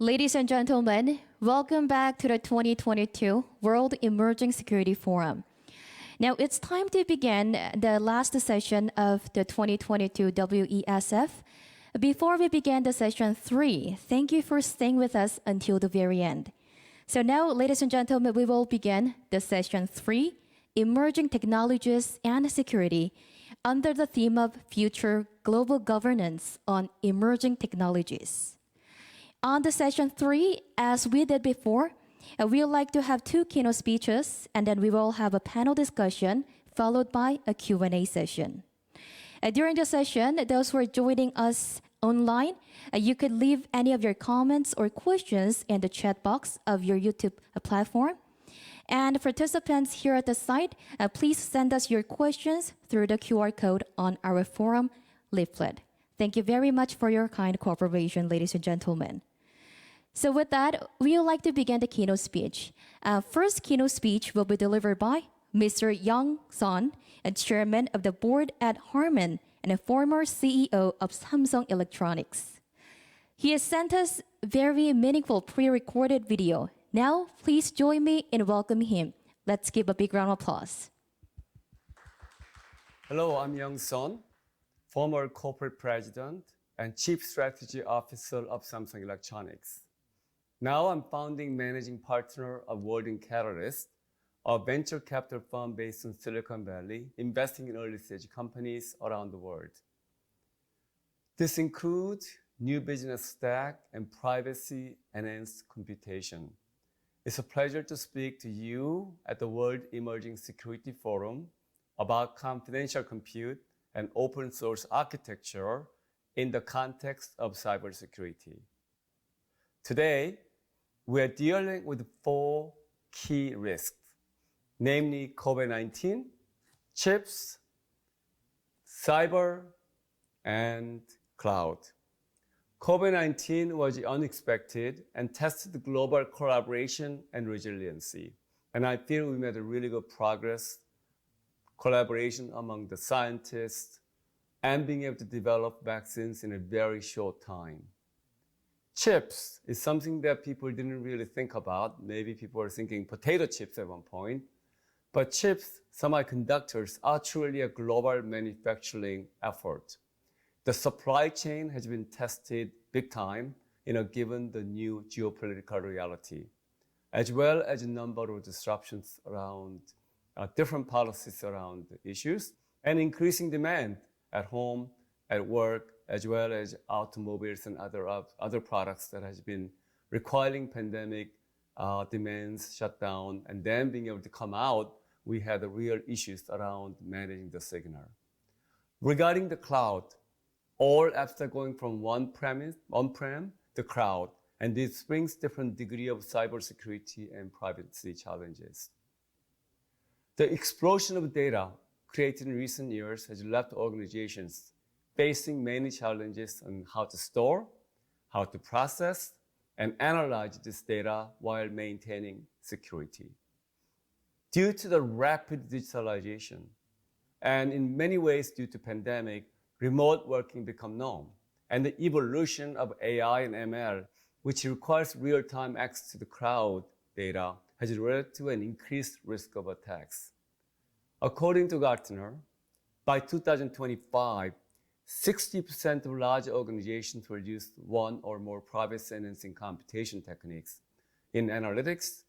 Ladies and gentlemen, welcome back to the 2022 World Emerging Security Forum. Now it's time to begin the last session of the 2022 WESF. Before we begin the session 3, thank you for staying with us until the very end. So now, ladies and gentlemen, we will begin the session 3, Emerging Technologies and Security, under the theme of Future Global Governance on Emerging Technologies. On the session 3, as we did before, we would like to have 2 keynote speeches, and then we will have a panel discussion followed by a Q&A session. During the session, those who are joining us online, you could leave any of your comments or questions in the chat box of your YouTube platform. And participants here at the site, please send us your questions through the QR code on our forum leaflet. Thank you very much for your kind cooperation, ladies and gentlemen. So with that, we would like to begin the keynote speech. First keynote speech will be delivered by Mr. Young Son, a chairman of the board at Harman and a former CEO of Samsung Electronics. He has sent us very meaningful pre-recorded video. Now, please join me in welcoming him. Let's give a big round of applause. Hello, I'm Young Son, former corporate president and chief strategy officer of Samsung Electronics. Now I'm founding managing partner of World in Catalyst, a venture capital firm based in Silicon Valley, investing in early stage companies around the world. This includes new business stack and privacy enhanced computation. It's a pleasure to speak to you at the World Emerging Security Forum about confidential compute and open source architecture in the context of cybersecurity. Today, we are dealing with 4 key risks, namely COVID-19, chips, cyber, and cloud. COVID-19 was unexpected and tested global collaboration and resiliency. And I feel we made a really good progress, collaboration among the scientists, and being able to develop vaccines in a very short time. Chips is something that people didn't really think about. Maybe people were thinking potato chips at one point. But chips, semiconductors, are truly a global manufacturing effort. The supply chain has been tested big time, given the new geopolitical reality, as well as a number of disruptions around different policies around issues, and increasing demand at home, at work, as well as automobiles and other products that has been requiring pandemic demands, shutdown, and then being able to come out, we had the real issues around managing the signal. Regarding the cloud, all apps are going from on-prem to cloud, and this brings different degree of cybersecurity and privacy challenges. The explosion of data created in recent years has left organizations facing many challenges on how to store, how to process, and analyze this data while maintaining security. Due to the rapid digitalization, and in many ways due to pandemic, remote working become norm, and the evolution of AI and ML, which requires real-time access to the cloud data, has led to an increased risk of attacks. According to Gartner, by 2025, 60% of large organizations will use one or more privacy-enhancing computation techniques in analytics,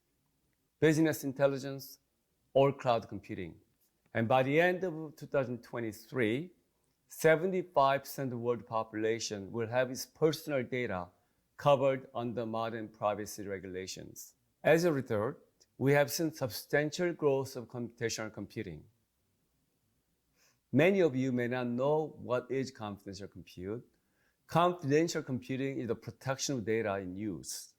business intelligence, or cloud computing. And by the end of 2023, 75% of the world population will have its personal data covered under modern privacy regulations. As a result, we have seen substantial growth of computational computing. Many of you may not know what is confidential compute. Confidential computing is the protection of data in use,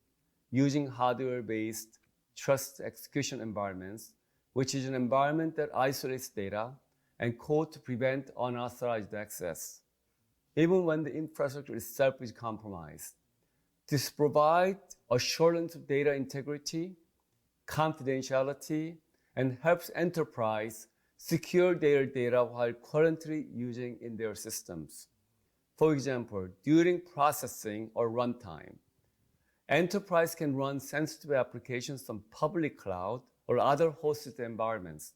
using hardware-based trust execution environments, which is an environment that isolates data and code to prevent unauthorized access, even when the infrastructure itself is compromised. This provides assurance of data integrity, confidentiality, and helps enterprise secure their data while currently using in their systems. For example, during processing or runtime, Enterprise can run sensitive applications on public cloud or other hosted environments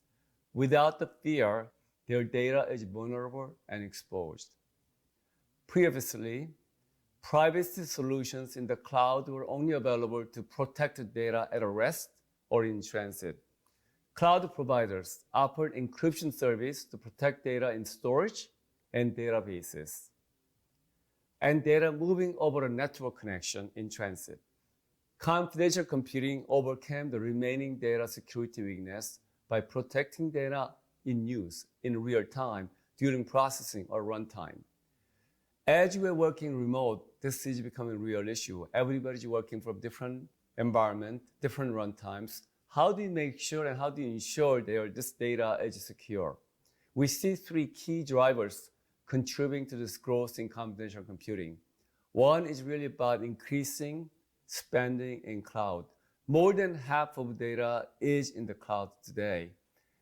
without the fear their data is vulnerable and exposed. Previously, privacy solutions in the cloud were only available to protect data at rest or in transit. Cloud providers offered encryption service to protect data in storage and databases, and data moving over a network connection in transit. Confidential computing overcame the remaining data security weakness by protecting data in use in real time during processing or runtime. As we're working remote, this is becoming a real issue. Everybody's working from different environment, different runtimes. How do you make sure and how do you ensure that this data is secure? We see three key drivers contributing to this growth in confidential computing. One is really about increasing spending in cloud. More than half of data is in the cloud today,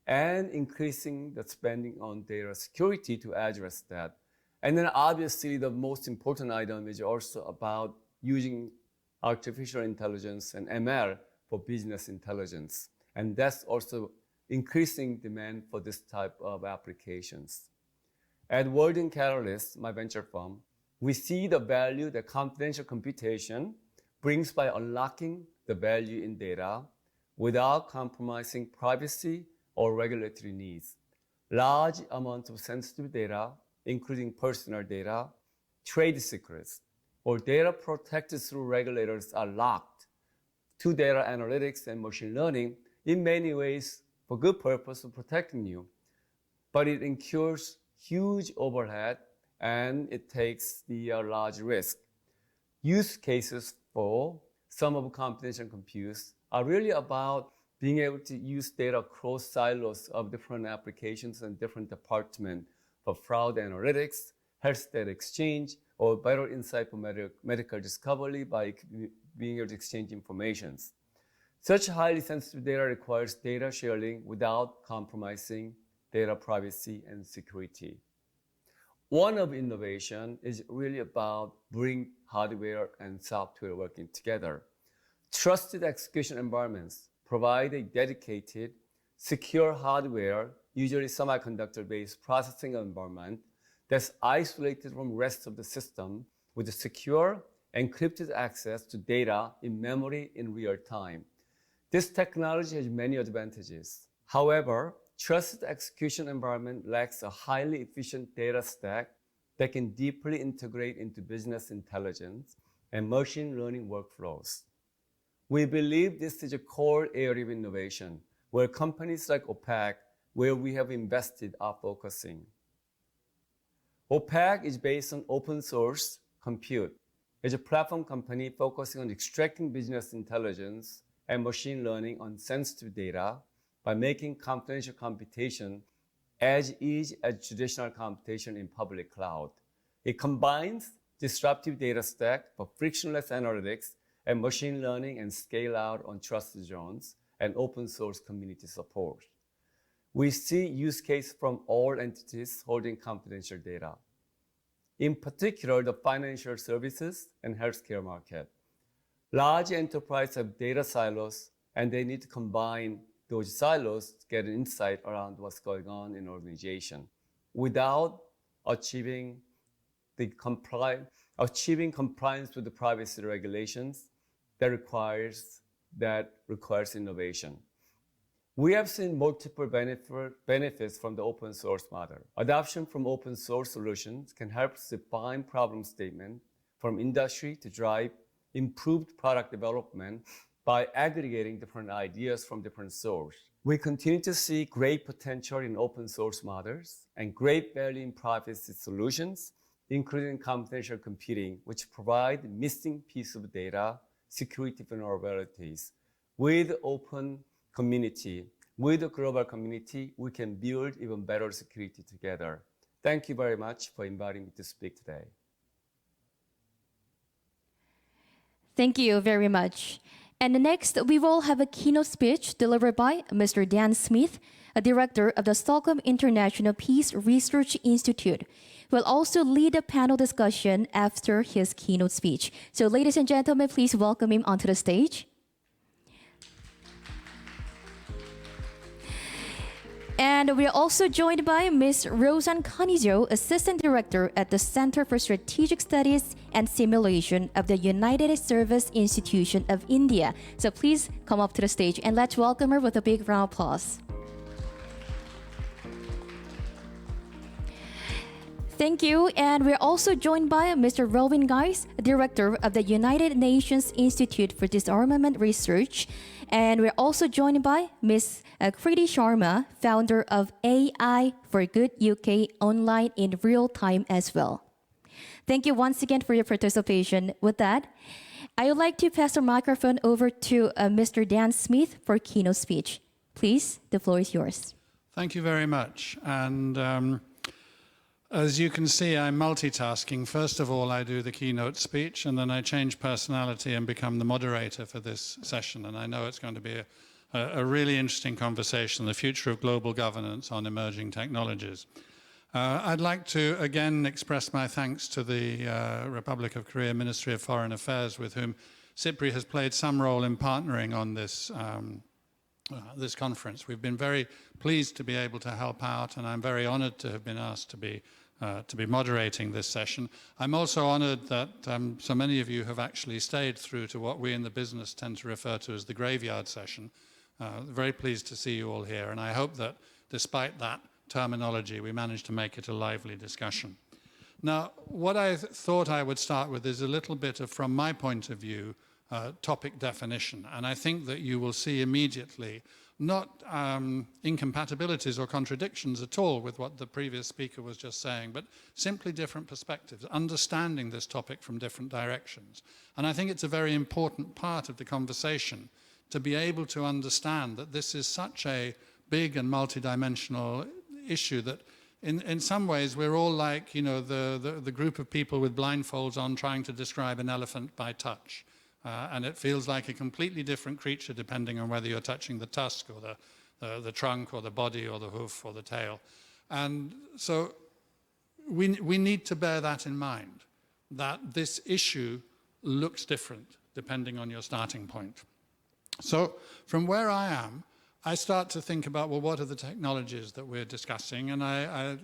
and increasing the spending on data security to address that. And then obviously the most important item is also about using artificial intelligence and ML for business intelligence. And that's also increasing demand for this type of applications. At Walden Catalyst, my venture firm, we see the value that confidential computation brings by unlocking the value in data without compromising privacy or regulatory needs. Large amounts of sensitive data, including personal data, trade secrets, or data protected through regulators are locked to data analytics and machine learning in many ways for good purpose of protecting you. But it incurs huge overhead and it takes the large risk. Use cases for some of confidential computes are really about being able to use data across silos of different applications and different departments for fraud analytics, health data exchange, or better insight for medical discovery by being able to exchange information. Such highly sensitive data requires data sharing without compromising data privacy and security. One of innovation is really about bringing hardware and software working together. Trusted execution environments provide a dedicated, secure hardware, usually semiconductor-based processing environment that's isolated from the rest of the system with a secure, encrypted access to data in memory in real time. This technology has many advantages. However, trusted execution environment lacks a highly efficient data stack that can deeply integrate into business intelligence and machine learning workflows. We believe this is a core area of innovation where companies like OPAC, where we have invested, are focusing. OPAC is based on open source compute. It's a platform company focusing on extracting business intelligence and machine learning on sensitive data by making confidential computation as easy as traditional computation in public cloud. It combines disruptive data stack for frictionless analytics and machine learning and scale out on trusted zones and open source community support. We see use cases from all entities holding confidential data. In particular, the financial services and healthcare market. Large enterprises have data silos and they need to combine those silos to get an insight around what's going on in an organization without achieving compliance with the privacy regulations that requires innovation. We have seen multiple benefits from the open source model. Adoption from open source solutions can help define problem statement from industry to drive improved product development by aggregating different ideas from different sources. We continue to see great potential in open source models and great value in privacy solutions, including confidential computing, which provide missing piece of data, security vulnerabilities. With open community, with the global community, we can build even better security together. Thank you very much for inviting me to speak today. Thank you very much. And next, we will have a keynote speech delivered by Mr. Dan Smith, a director of the Stockholm International Peace Research Institute, who will also lead a panel discussion after his keynote speech. So, ladies and gentlemen, please welcome him onto the stage. And we are also joined by Ms. Rosanne Canizo, Assistant Director at the Center for Strategic Studies and Simulation of the United Service Institution of India. So please come up to the stage and let's welcome her with a big round of applause. Thank you. And we're also joined by Mr. Rowan Geis, Director of the United Nations Institute for Disarmament Research. And we're also joined by Ms. Kriti Sharma, founder of AI for Good UK online in real time as well. Thank you once again for your participation. With that, I would like to pass the microphone over to Mr. Dan Smith for keynote speech. Please, the floor is yours. Thank you very much. And as you can see, I'm multitasking. First of all, I do the keynote speech, and then I change personality and become the moderator for this session. And I know it's going to be a really interesting conversation, the future of global governance on emerging technologies. I'd like to again express my thanks to the Republic of Korea Ministry of Foreign Affairs, with whom SIPRI has played some role in partnering on this this conference. We've been very pleased to be able to help out, and I'm very honored to have been asked to be moderating this session. I'm also honored that so many of you have actually stayed through to what we in the business tend to refer to as the graveyard session. Very pleased to see you all here, and I hope that despite that terminology, we managed to make it a lively discussion. Now, what I thought I would start with is a little bit of, from my point of view, topic definition. And I think that you will see immediately not incompatibilities or contradictions at all with what the previous speaker was just saying, but simply different perspectives, understanding this topic from different directions. And I think it's a very important part of the conversation to be able to understand that this is such a big and multidimensional issue that in some ways we're all like, you know, the group of people with blindfolds on trying to describe an elephant by touch. And it feels like a completely different creature depending on whether you're touching the tusk or the trunk or the body or the hoof or the tail. And so we need to bear that in mind, that this issue looks different depending on your starting point. So from where I am, I start to think about, well, what are the technologies that we're discussing? And I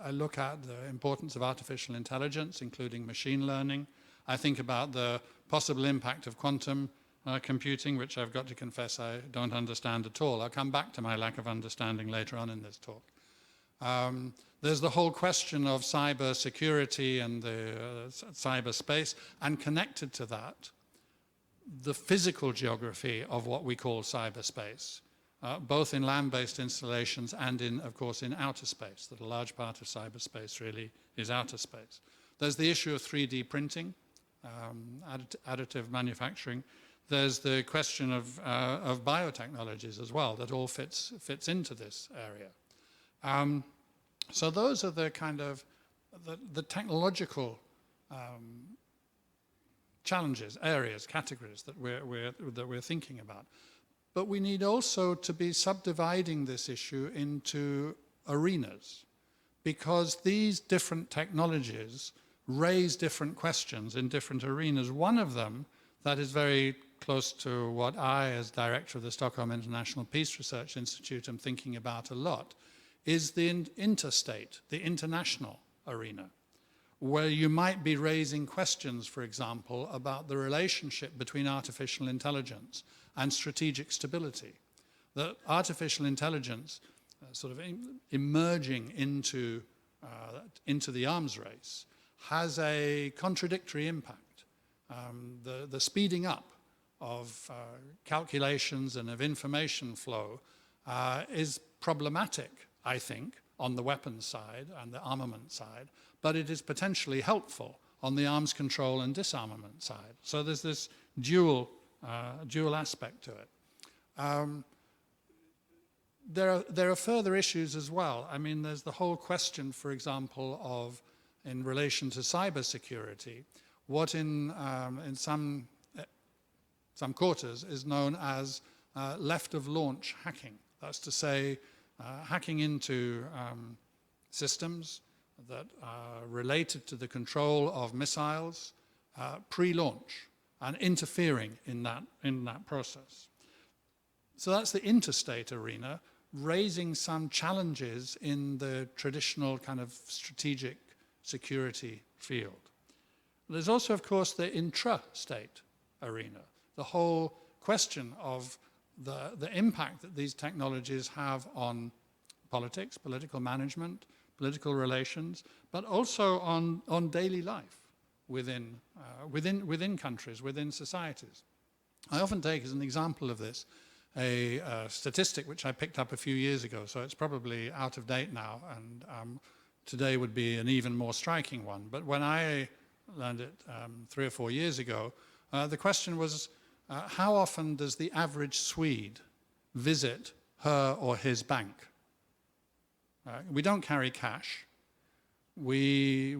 look at the importance of artificial intelligence, including machine learning. I think about the possible impact of quantum computing, which I've got to confess I don't understand at all. I'll come back to my lack of understanding later on in this talk. There's the whole question of cyber security and the cyberspace, and connected to that, the physical geography of what we call cyberspace, both in land-based installations and in, of course, in outer space, that a large part of cyberspace really is outer space. There's the issue of 3D printing, additive manufacturing. There's the question of biotechnologies as well, that all fits into this area. So those are the kind of the technological challenges, areas, categories that we're thinking about. But we need also to be subdividing this issue into arenas, because these different technologies raise different questions in different arenas. One of them that is very close to what I, as director of the Stockholm International Peace Research Institute, am thinking about a lot, is the interstate, the international arena, where you might be raising questions, for example, about the relationship between artificial intelligence and strategic stability. That artificial intelligence sort of emerging into the arms race has a contradictory impact. The speeding up of calculations and of information flow is problematic, I think, on the weapons side and the armament side, but it is potentially helpful on the arms control and disarmament side. So there's this dual aspect to it. There are further issues as well. I mean, there's the whole question, for example, of, in relation to cybersecurity, what in some some quarters, is known as left-of-launch hacking. That's to say, hacking into systems that are related to the control of missiles pre-launch and interfering in that process. So that's the interstate arena, raising some challenges in the traditional kind of strategic security field. There's also, of course, the intrastate arena, the whole question of the impact that these technologies have on politics, political management, political relations, but also on daily life within countries, within societies. I often take as an example of this a statistic which I picked up a few years ago, so it's probably out of date now, and today would be an even more striking one. But when I learned it 3 or 4 years ago, the question was, how often does the average Swede visit her or his bank? We don't carry cash. We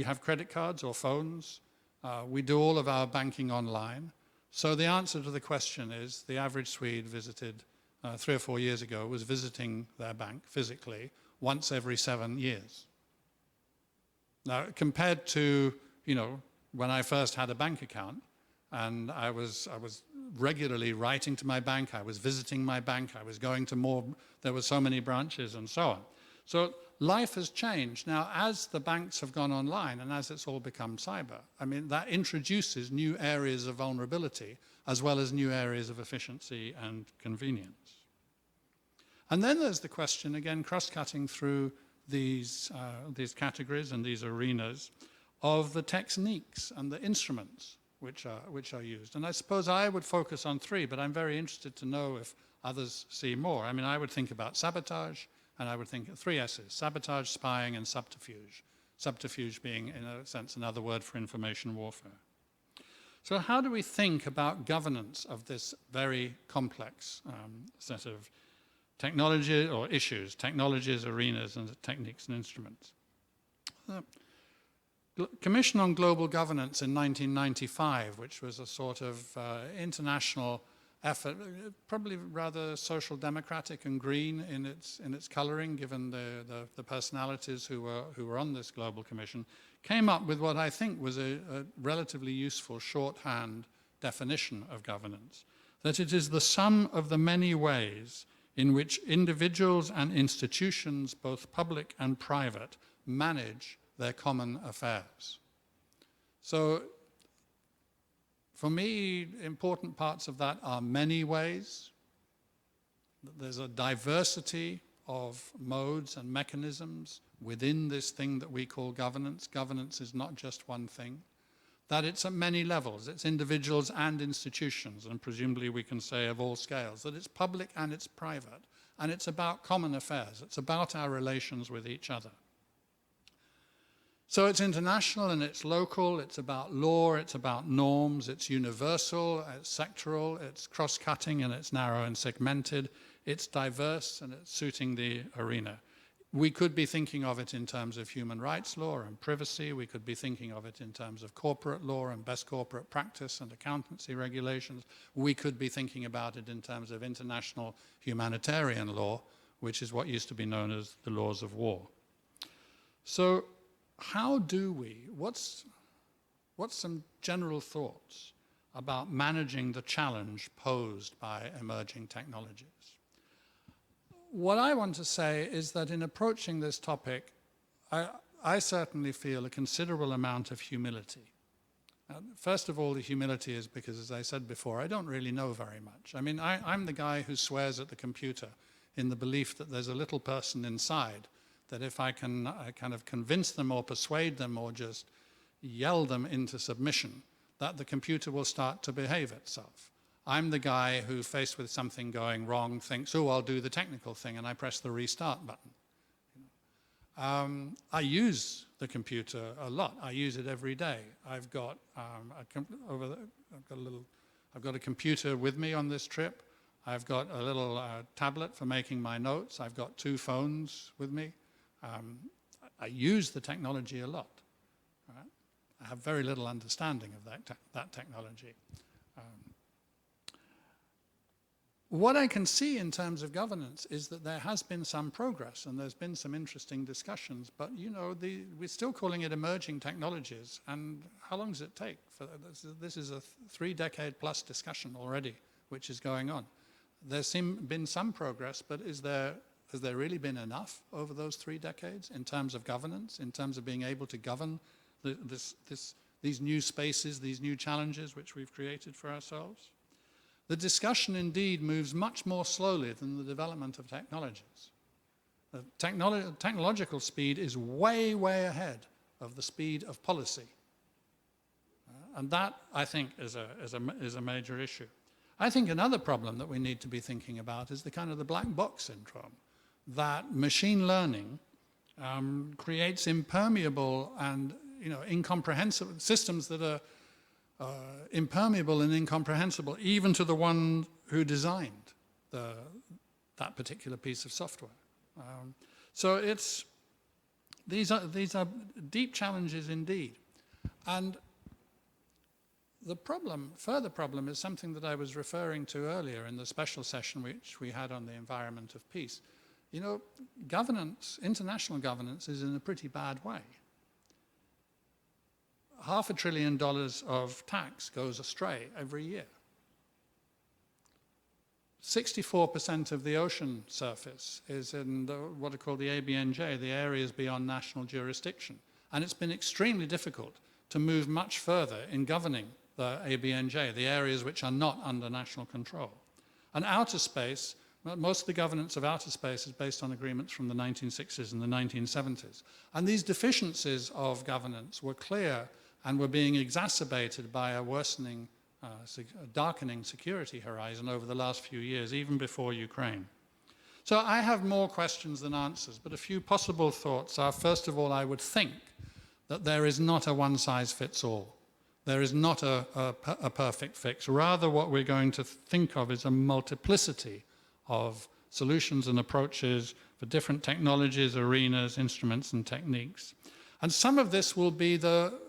have credit cards or phones. We do all of our banking online. So the answer to the question is the average Swede visited 3 or 4 years ago was visiting their bank physically once every 7 years. Now, compared to, when I first had a bank account, and I was regularly writing to my bank, I was visiting my bank, I was going to more, there were so many branches and so on. So life has changed. Now, as the banks have gone online and as it's all become cyber, that introduces new areas of vulnerability as well as new areas of efficiency and convenience. And then there's the question, again, cross-cutting through these categories and these arenas of the techniques and the instruments which are used. And I suppose I would focus on 3, but I'm very interested to know if others see more. I would think about sabotage, and I would think of 3 S's: sabotage, spying, and subterfuge. Subterfuge being, in a sense, another word for information warfare. So how do we think about governance of this very complex set of technology or issues, technologies, arenas, and techniques and instruments? Commission on Global Governance in 1995, which was a sort of international effort, probably rather social democratic and green in its coloring, given the personalities who were on this global commission, came up with what I think was a relatively useful shorthand definition of governance, that it is the sum of the many ways in which individuals and institutions, both public and private, manage their common affairs. So for me, important parts of that are many ways. There's a diversity of modes and mechanisms within this thing that we call governance. Governance is not just one thing. That it's at many levels. It's individuals and institutions, and presumably we can say of all scales. That it's public and it's private. And it's about common affairs. It's about our relations with each other. So it's international and it's local, it's about law, it's about norms, it's universal, it's sectoral, it's cross-cutting and it's narrow and segmented, it's diverse and it's suiting the arena. We could be thinking of it in terms of human rights law and privacy, we could be thinking of it in terms of corporate law and best corporate practice and accountancy regulations, we could be thinking about it in terms of international humanitarian law, which is what used to be known as the laws of war. So, how do we, what's some general thoughts about managing the challenge posed by emerging technologies? What I want to say is that in approaching this topic, I certainly feel a considerable amount of humility. First of all, the humility is because, as I said before, I don't really know very much. I'm the guy who swears at the computer in the belief that there's a little person inside that if I can kind of convince them or persuade them or just yell them into submission, that the computer will start to behave itself. I'm the guy who, faced with something going wrong, thinks, oh, I'll do the technical thing, and I press the restart button. I use the computer a lot. I use it every day. I've got a computer with me on this trip. I've got a little tablet for making my notes. I've got 2 phones with me. I use the technology a lot. Right? I have very little understanding of that technology. What I can see in terms of governance is that there has been some progress and there's been some interesting discussions, but you know, we're still calling it emerging technologies, and how long does it take? This is a 3-decade plus discussion already, which is going on. There's been some progress, but has there really been enough over those 3 decades in terms of governance, in terms of being able to govern these new spaces, these new challenges which we've created for ourselves? The discussion indeed moves much more slowly than the development of technologies. The technological speed is way, way ahead of the speed of policy. And that, I think, is a major issue. I think another problem that we need to be thinking about is the kind of the black box syndrome, that machine learning creates impermeable and incomprehensible systems that are impermeable and incomprehensible even to the one who designed that particular piece of software. So these are deep challenges indeed. And the further problem is something that I was referring to earlier in the special session which we had on the environment of peace. You know, governance, international governance, is in a pretty bad way. $500 billion of tax goes astray every year. 64% of the ocean surface is in what are called the ABNJ, the areas beyond national jurisdiction. And it's been extremely difficult to move much further in governing the ABNJ, the areas which are not under national control. And outer space, most of the governance of outer space is based on agreements from the 1960s and the 1970s. And these deficiencies of governance were clear and were being exacerbated by a worsening, darkening security horizon over the last few years, even before Ukraine. So I have more questions than answers, but a few possible thoughts are, first of all, I would think that there is not a one-size-fits-all. There is not a perfect fix. Rather, what we're going to think of is a multiplicity of solutions and approaches for different technologies, arenas, instruments, and techniques. And some of this will be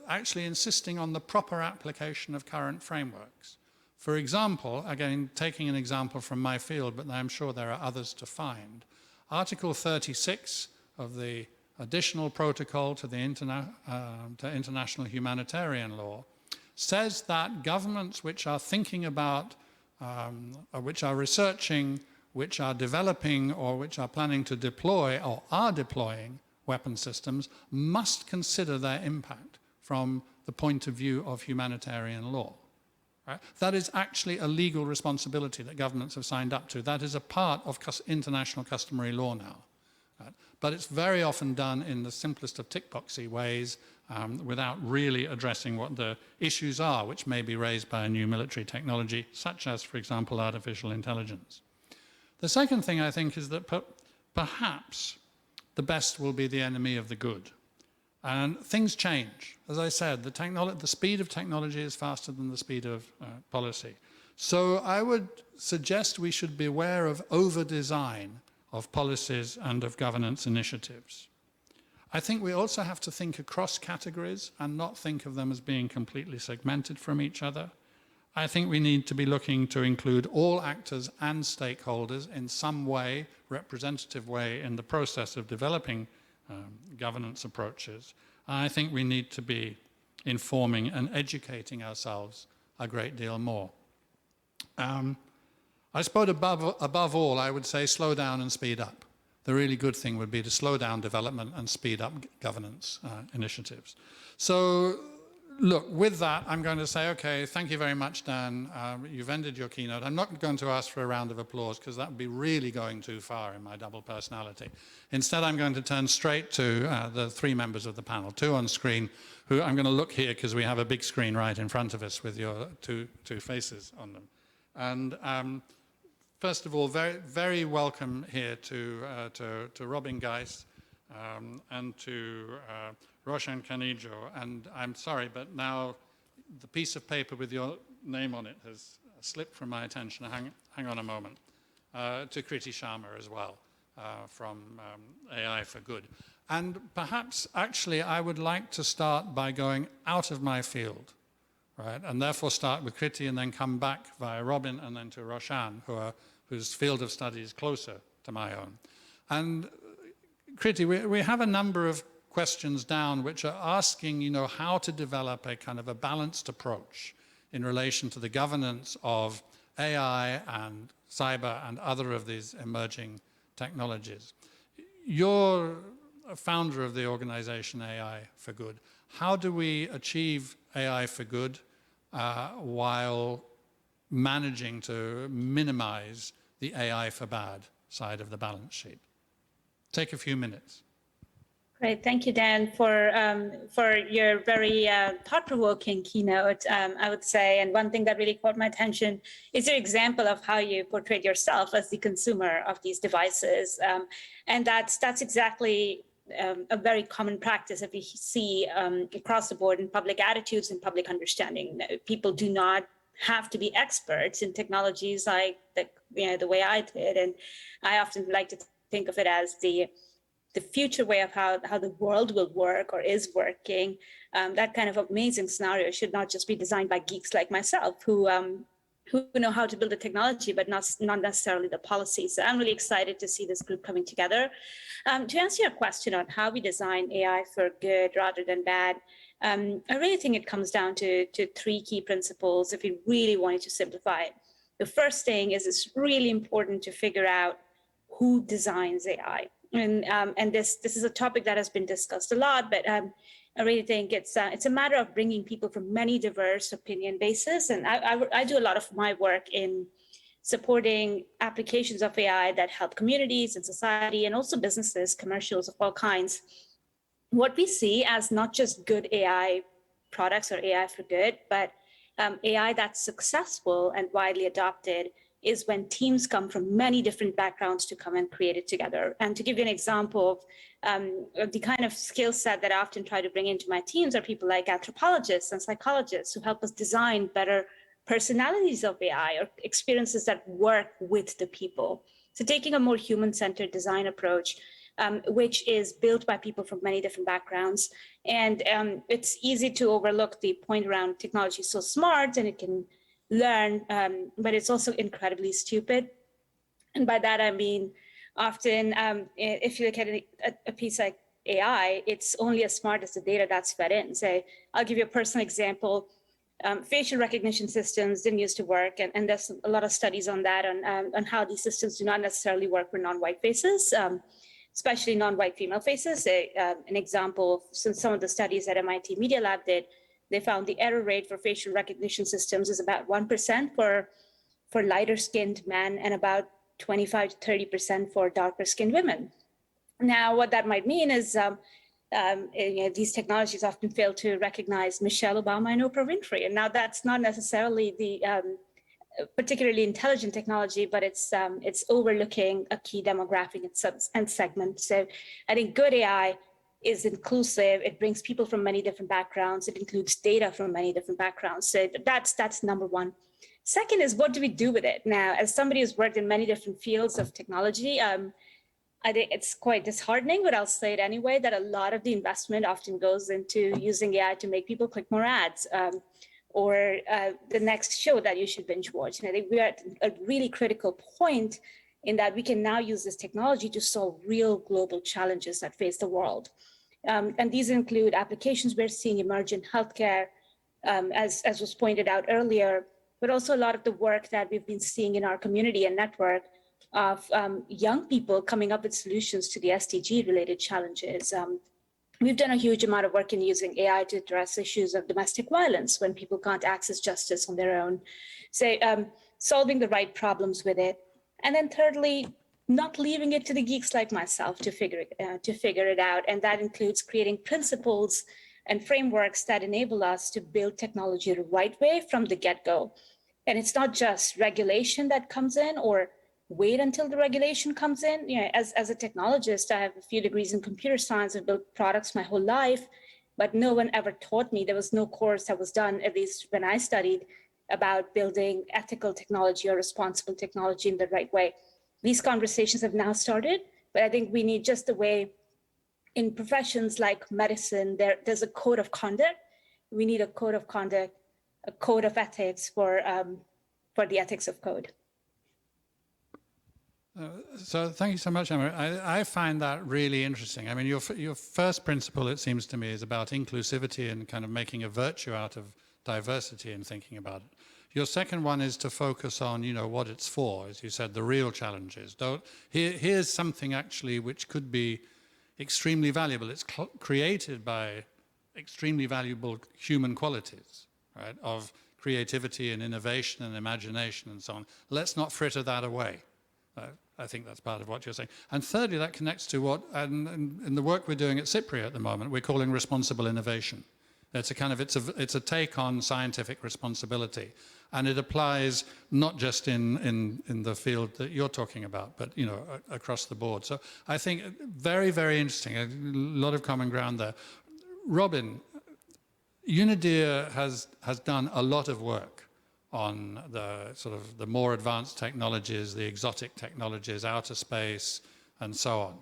actually insisting on the proper application of current frameworks. For example, again, taking an example from my field, but I'm sure there are others to find, Article 36 of the additional protocol to the international humanitarian law says that governments which are thinking about, which are researching, which are developing, or which are planning to deploy or are deploying weapon systems must consider their impact from the point of view of humanitarian law. Right? That is actually a legal responsibility that governments have signed up to. That is a part of international customary law now. Right? But it's very often done in the simplest of tick-boxy ways without really addressing what the issues are, which may be raised by a new military technology, such as, for example, artificial intelligence. The second thing I think is that perhaps the best will be the enemy of the good. And things change. As I said, the speed of technology is faster than the speed of policy. So I would suggest we should be aware of over-design of policies and of governance initiatives. I think we also have to think across categories and not think of them as being completely segmented from each other. I think we need to be looking to include all actors and stakeholders in some way, representative way, in the process of developing governance approaches. I think we need to be informing and educating ourselves a great deal more. I suppose above all, I would say slow down and speed up. The really good thing would be to slow down development and speed up governance initiatives. So, look, with that, I'm going to say, okay, thank you very much, Dan. You've ended your keynote. I'm not going to ask for a round of applause because that would be really going too far in my double personality. Instead, I'm going to turn straight to the three members of the panel, two on screen, who I'm going to look here because we have a big screen right in front of us with your two faces on them. And first of all, very, very welcome here to Robin Geis and to Roshan Kanijo. And I'm sorry, but now the piece of paper with your name on it has slipped from my attention. Hang on a moment. To Kriti Sharma as well from AI for Good. And perhaps, actually, I would like to start by going out of my field. right? And therefore start with Kriti and then come back via Robin and then to Roshan, whose field of study is closer to my own. And Kriti, we have a number of questions down which are asking, how to develop a kind of a balanced approach in relation to the governance of AI and cyber and other of these emerging technologies. You're a founder of the organization AI for Good. How do we achieve AI for good while managing to minimize the AI for bad side of the balance sheet? Take a few minutes. Great, thank you, Dan, for your very thought-provoking keynote, I would say. And one thing that really caught my attention is your example of how you portrayed yourself as the consumer of these devices, and that's exactly a very common practice that we see across the board in public attitudes and public understanding. People do not have to be experts in technologies like the way I did, and I often like to think of it as the future way of how the world will work or is working. That kind of amazing scenario should not just be designed by geeks like myself who know how to build the technology, but not necessarily the policy. So I'm really excited to see this group coming together. To answer your question on how we design AI for good rather than bad, I really think it comes down to three key principles if we really wanted to simplify it. The first thing is it's really important to figure out who designs AI. And this is a topic that has been discussed a lot, but I really think it's a matter of bringing people from many diverse opinion bases. And I do a lot of my work in supporting applications of AI that help communities and society and also businesses, commercials of all kinds. What we see as not just good AI products or AI for good, but AI that's successful and widely adopted is when teams come from many different backgrounds to come and create it together. And to give you an example of the kind of skill set that I often try to bring into my teams are people like anthropologists and psychologists who help us design better personalities of AI or experiences that work with the people. So taking a more human-centered design approach, which is built by people from many different backgrounds. And it's easy to overlook the point around technology so smart and it can learn, but it's also incredibly stupid. And by that, I mean, often if you look at a piece like AI, it's only as smart as the data that's fed in. So I'll give you a personal example. Facial recognition systems didn't used to work, and there's a lot of studies on that, on how these systems do not necessarily work for non-white faces, especially non-white female faces. An example, since some of the studies that MIT Media Lab did, they found the error rate for facial recognition systems is about 1% for lighter-skinned men and about 25 to 30% for darker-skinned women. Now, what that might mean is these technologies often fail to recognize Michelle Obama and Oprah Winfrey. And now that's not necessarily the particularly intelligent technology, but it's overlooking a key demographic and segment. So I think good AI is inclusive. It brings people from many different backgrounds. It includes data from many different backgrounds. So that's number one. Second is, what do we do with it? Now, as somebody who's worked in many different fields of technology, I think it's quite disheartening, but I'll say it anyway, that a lot of the investment often goes into using AI to make people click more ads or the next show that you should binge watch. And I think we are at a really critical point in that we can now use this technology to solve real global challenges that face the world. And these include applications we're seeing emerge in healthcare, as was pointed out earlier, but also a lot of the work that we've been seeing in our community and network of young people coming up with solutions to the SDG-related challenges. We've done a huge amount of work in using AI to address issues of domestic violence when people can't access justice on their own. So solving the right problems with it. And then thirdly, not leaving it to the geeks like myself to figure it out. And that includes creating principles and frameworks that enable us to build technology the right way from the get-go. And it's not just regulation that comes in or wait until the regulation comes in. You know, as a technologist, I have a few degrees in computer science. I've built products my whole life, but no one ever taught me. There was no course that was done, at least when I studied, about building ethical technology or responsible technology in the right way. These conversations have now started, but I think we need, just the way in professions like medicine, there's a code of conduct. We need a code of conduct code of ethics for the ethics of code. So thank you so much, Emma. I find that really interesting. I mean, your first principle, it seems to me, is about inclusivity and kind of making a virtue out of diversity and thinking about it. Your second one is to focus on, you know, what it's for, as you said, the real challenges. Here's something actually which could be extremely valuable. It's created by extremely valuable human qualities, right, of creativity and innovation and imagination and so on. Let's not fritter that away. I think that's part of what you're saying. And thirdly, that connects to what, in the work we're doing at CIPRI at the moment, we're calling responsible innovation. It's a take on scientific responsibility, and it applies not just in the field that you're talking about, but you know, across the board. So I think very, very interesting. A lot of common ground there. Robin, Unidir has done a lot of work on the sort of the more advanced technologies, the exotic technologies, outer space, and so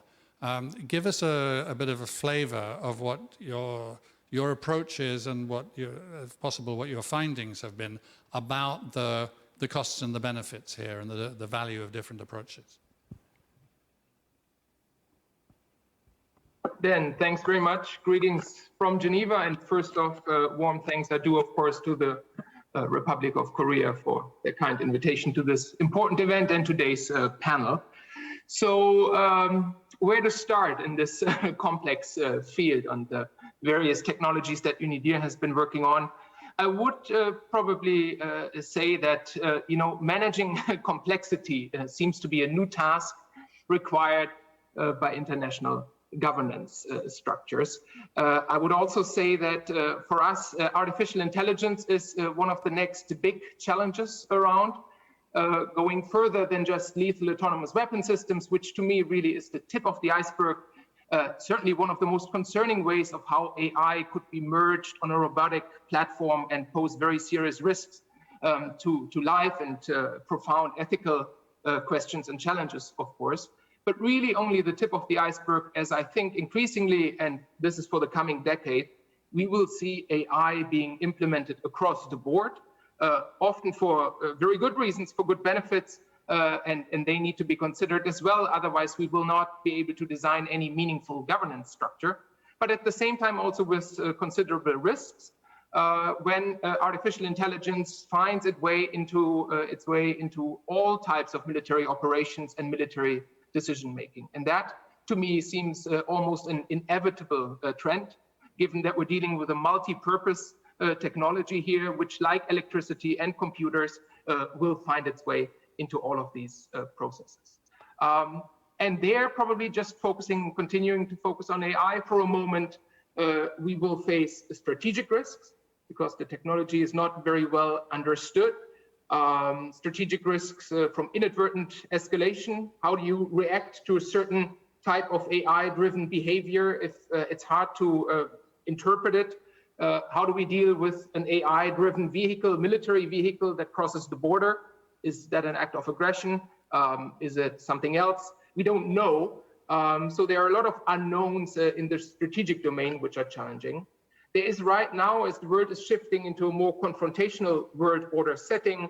on. Give us a bit of a flavor of what your approach is and what if possible, what your findings have been about the costs and the benefits here and the value of different approaches. Dan, thanks very much. Greetings from Geneva, and first off, warm thanks I do, of course, to the Republic of Korea for their kind invitation to this important event and today's panel. So where to start in this complex field on the various technologies that Unidir has been working on? I would probably say that you know, managing complexity seems to be a new task required by international governance structures. I would also say that for us, artificial intelligence is one of the next big challenges around, going further than just lethal autonomous weapon systems, which to me really is the tip of the iceberg. Certainly one of the most concerning ways of how AI could be merged on a robotic platform and pose very serious risks to life and profound ethical questions and challenges, of course. But really only the tip of the iceberg, as I think increasingly, and this is for the coming decade, we will see AI being implemented across the board, often for very good reasons, for good benefits, and they need to be considered as well. Otherwise, we will not be able to design any meaningful governance structure. But at the same time, also with considerable risks, when artificial intelligence finds its way into all types of military operations and military decision-making. And that, to me, seems almost an inevitable trend, given that we're dealing with a multi-purpose technology here, which, like electricity and computers, will find its way into all of these processes. And there, probably just continuing to focus on AI for a moment, we will face strategic risks because the technology is not very well understood. Strategic risks from inadvertent escalation. How do you react to a certain type of AI-driven behavior if it's hard to interpret it? How do we deal with an AI-driven vehicle, military vehicle that crosses the border? Is that an act of aggression? Is it something else? We don't know. So there are a lot of unknowns in the strategic domain, which are challenging. There is right now, as the world is shifting into a more confrontational world order setting,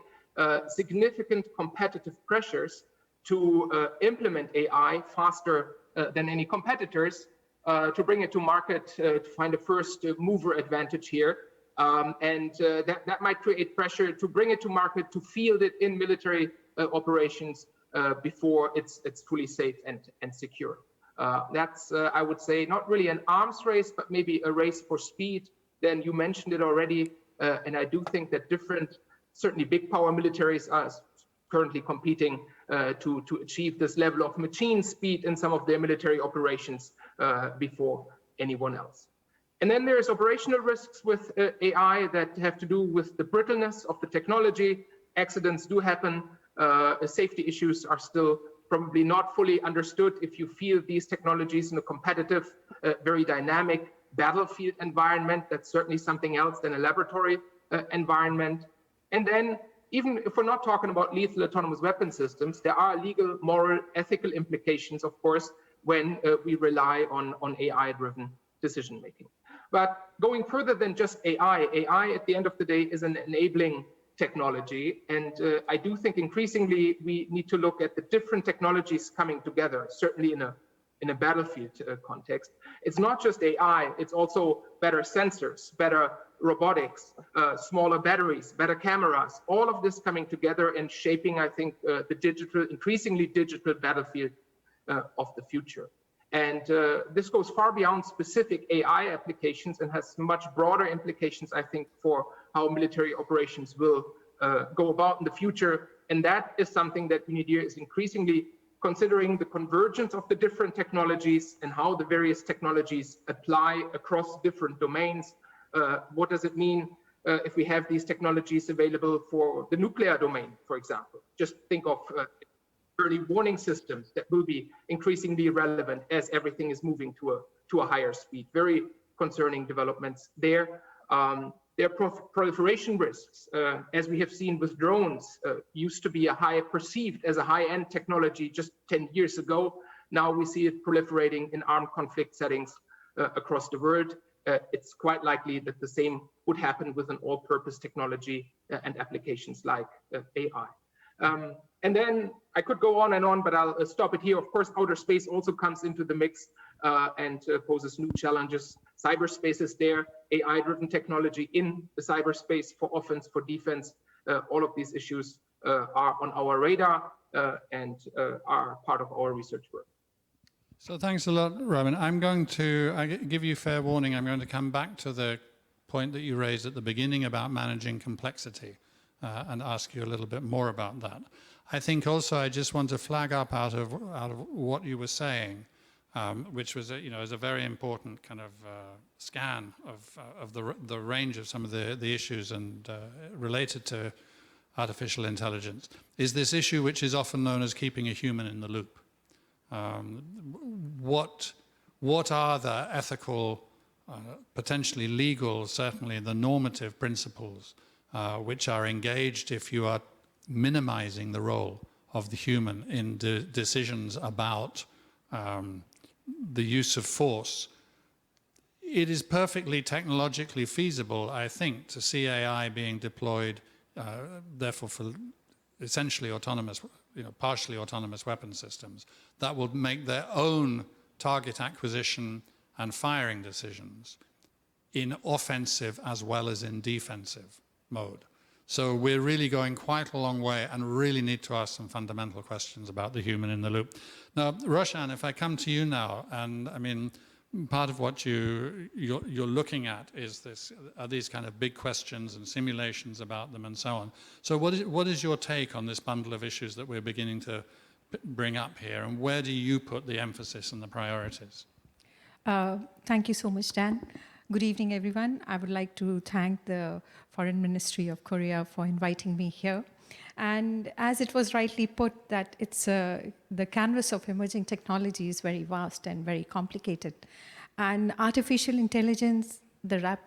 significant competitive pressures to implement AI faster than any competitors, to bring it to market, to find a first mover advantage here. That might create pressure to bring it to market, to field it in military operations before it's fully safe and secure. That's, I would say, not really an arms race, but maybe a race for speed. Then you mentioned it already, and I do think that certainly big power militaries are currently competing to achieve this level of machine speed in some of their military operations before anyone else. And then there's operational risks with AI that have to do with the brittleness of the technology. Accidents do happen. Safety issues are still probably not fully understood if you field these technologies in a competitive, very dynamic battlefield environment. That's certainly something else than a laboratory environment. And then, even if we're not talking about lethal autonomous weapon systems, there are legal, moral, ethical implications, of course, when we rely on AI-driven decision-making. But going further than just AI at the end of the day is an enabling technology. And I do think increasingly we need to look at the different technologies coming together, certainly in a battlefield context. It's not just AI, it's also better sensors, better robotics, smaller batteries, better cameras, all of this coming together and shaping, I think, the increasingly digital battlefield of the future. And this goes far beyond specific AI applications and has much broader implications, I think, for how military operations will go about in the future. And that is something that UNIDIR is increasingly considering, the convergence of the different technologies and how the various technologies apply across different domains. What does it mean if we have these technologies available for the nuclear domain, for example? Just think of early warning systems that will be increasingly relevant as everything is moving to a higher speed. Very concerning developments there. There are proliferation risks, as we have seen with drones, used to be perceived as a high-end technology just 10 years ago. Now we see it proliferating in armed conflict settings across the world. It's quite likely that the same would happen with an all-purpose technology and applications like AI. And then I could go on and on, but I'll stop it here. Of course, outer space also comes into the mix and poses new challenges. Cyberspace is there, AI-driven technology in the cyberspace for offense, for defense. All of these issues are on our radar and are part of our research work. So thanks a lot, Robin. I give you fair warning, I'm going to come back to the point that you raised at the beginning about managing complexity and ask you a little bit more about that. I think also I just want to flag up out of what you were saying, which was is a very important kind of scan of the range of some of the issues and related to artificial intelligence, is this issue which is often known as keeping a human in the loop. What are the ethical, potentially legal, certainly the normative principles which are engaged if you are minimizing the role of the human in decisions about the use of force? It is perfectly technologically feasible, I think, to see AI being deployed, therefore for essentially autonomous, partially autonomous weapon systems that will make their own target acquisition and firing decisions in offensive as well as in defensive mode. So we're really going quite a long way and really need to ask some fundamental questions about the human in the loop. Now, Roshan, if I come to you now, and I mean, part of what you're looking at are these kind of big questions and simulations about them and so on. So what is your take on this bundle of issues that we're beginning to bring up here, and where do you put the emphasis and the priorities? Thank you so much, Dan. Good evening, everyone. I would like to thank the Foreign Ministry of Korea for inviting me here. And as it was rightly put, that it's the canvas of emerging technology is very vast and very complicated. And artificial intelligence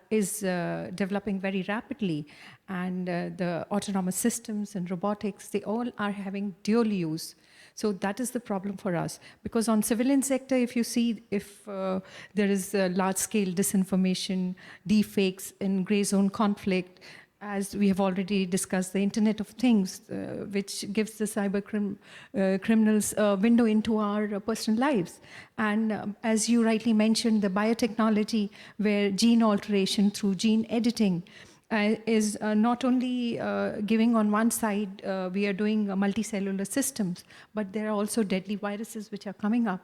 is developing very rapidly. And the autonomous systems and robotics, they all are having dual use. So that is the problem for us. Because on civilian sector, if you see, if there is large-scale disinformation, deepfakes in gray zone conflict, as we have already discussed, the Internet of Things, which gives the cyber criminals a window into our personal lives. And as you rightly mentioned, the biotechnology, where gene alteration through gene editing is not only giving on one side, we are doing multicellular systems, but there are also deadly viruses which are coming up.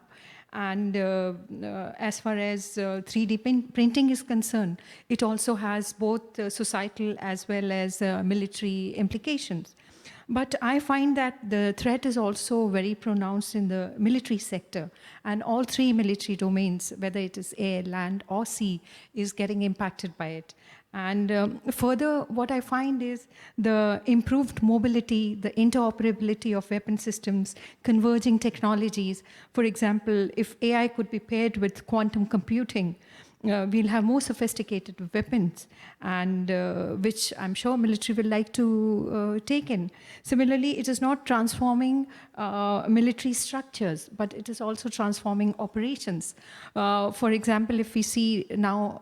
And as far as 3D printing is concerned, it also has both societal as well as military implications. But I find that the threat is also very pronounced in the military sector, and all three military domains, whether it is air, land, or sea, is getting impacted by it. And further, what I find is the improved mobility, the interoperability of weapon systems, converging technologies. For example, if AI could be paired with quantum computing, we'll have more sophisticated weapons, and which I'm sure military will like to take in. Similarly, it is not transforming military structures, but it is also transforming operations. For example, if we see now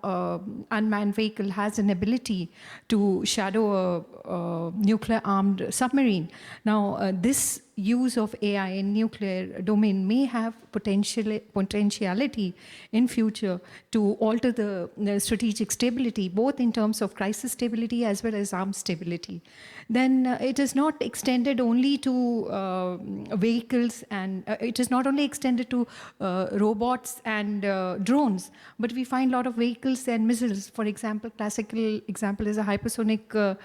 unmanned vehicle has an ability to shadow a nuclear-armed submarine. Now, this use of AI in nuclear domain may have potentiality in future to alter the strategic stability, both in terms of crisis stability as well as armed stability. Then it is not extended only to vehicles, and it is not only extended to robots and drones, but we find a lot of vehicles and missiles. For example, classical example is a hypersonic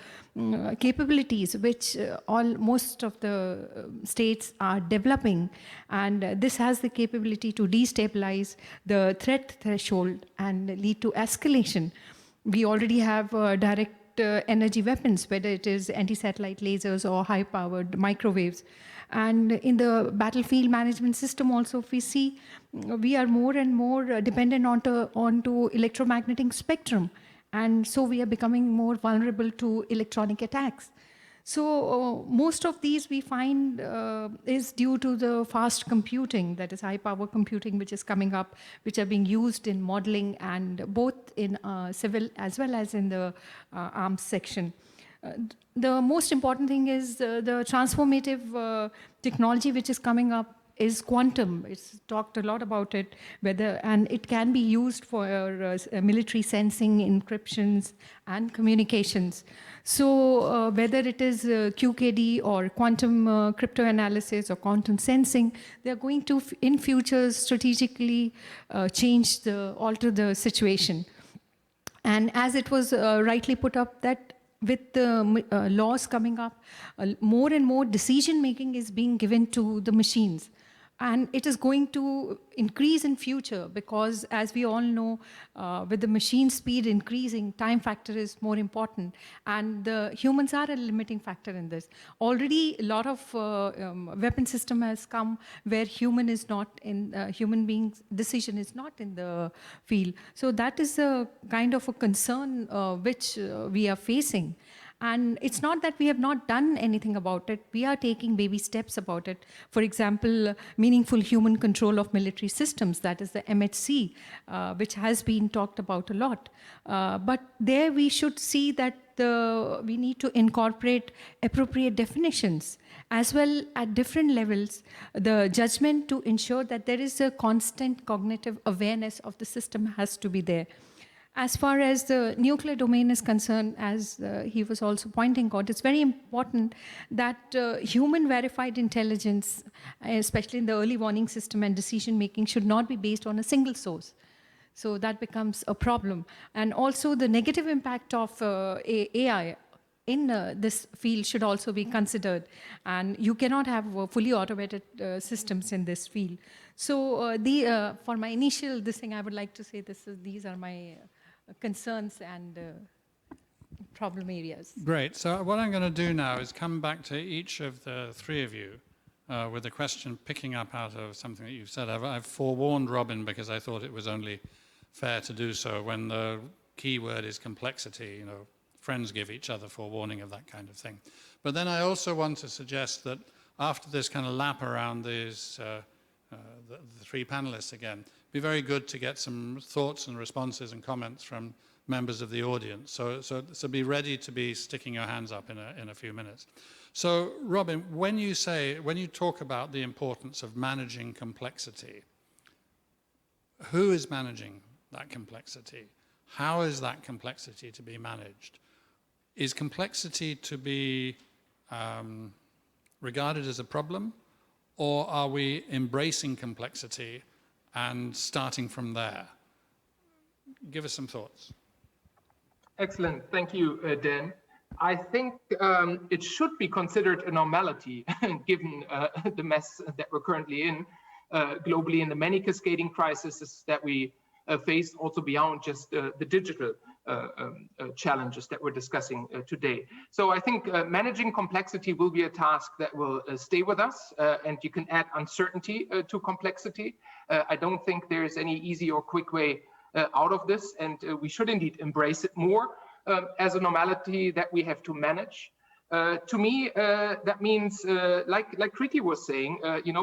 capabilities, which most of the states are developing, and this has the capability to destabilize the threat threshold and lead to escalation. We already have direct energy weapons, whether it is anti-satellite lasers or high-powered microwaves. And in the battlefield management system also, if we see, we are more and more dependent onto electromagnetic spectrum. And so we are becoming more vulnerable to electronic attacks. So most of these we find is due to the fast computing, that is high power computing, which is coming up, which are being used in modeling, and both in civil as well as in the arms section. The most important thing is the transformative technology which is coming up is quantum. It's talked a lot about it, and it can be used for military sensing, encryptions, and communications. So whether it is QKD or quantum cryptanalysis or quantum sensing, they're going to, in future, strategically alter the situation. And as it was rightly put up, that with the laws coming up, more and more decision-making is being given to the machines. And it is going to increase in future because, as we all know, with the machine speed increasing, time factor is more important. And the humans are a limiting factor in this. Already, a lot of weapon system has come where human being's decision is not in the field. So that is a kind of a concern which we are facing. And it's not that we have not done anything about it. We are taking baby steps about it. For example, meaningful human control of military systems, that is the MHC, which has been talked about a lot. But there we should see that we need to incorporate appropriate definitions, as well at different levels, the judgment to ensure that there is a constant cognitive awareness of the system has to be there. As far as the nuclear domain is concerned, as he was also pointing out, it's very important that human verified intelligence, especially in the early warning system and decision making, should not be based on a single source. So that becomes a problem. And also the negative impact of AI in this field should also be considered. And you cannot have fully automated systems in this field. So for my initial thing, I would like to say these are my concerns and problem areas. Great. So what I'm going to do now is come back to each of the three of you with a question picking up out of something that you've said. I've forewarned Robin because I thought it was only fair to do so when the key word is complexity. You know, friends give each other forewarning of that kind of thing. But then I also want to suggest that after this kind of lap around these the three panelists again, be very good to get some thoughts and responses and comments from members of the audience. So be ready to be sticking your hands up in a few minutes. So Robin, when you talk about the importance of managing complexity, who is managing that complexity? How is that complexity to be managed? Is complexity to be regarded as a problem, or are we embracing complexity and starting from there? Give us some thoughts. Excellent. Thank you, Dan. I think it should be considered a normality given the mess that we're currently in globally, in the many cascading crises that we face, also beyond just the digital challenges that we're discussing today. So I think managing complexity will be a task that will stay with us, and you can add uncertainty to complexity. I don't think there is any easy or quick way out of this, and we should indeed embrace it more as a normality that we have to manage. To me, that means, like Kriti was saying,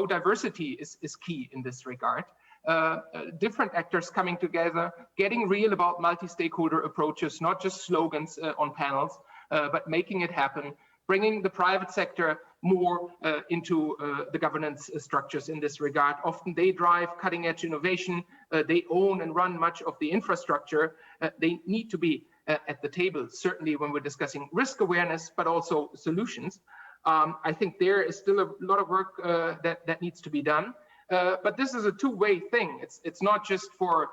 diversity is key in this regard. Different actors coming together, getting real about multi-stakeholder approaches, not just slogans on panels, but making it happen, bringing the private sector more into the governance structures in this regard. Often they drive cutting edge innovation, they own and run much of the infrastructure. They need to be at the table, certainly when we're discussing risk awareness, but also solutions. I think there is still a lot of work that needs to be done. But this is a two-way thing. It's not just for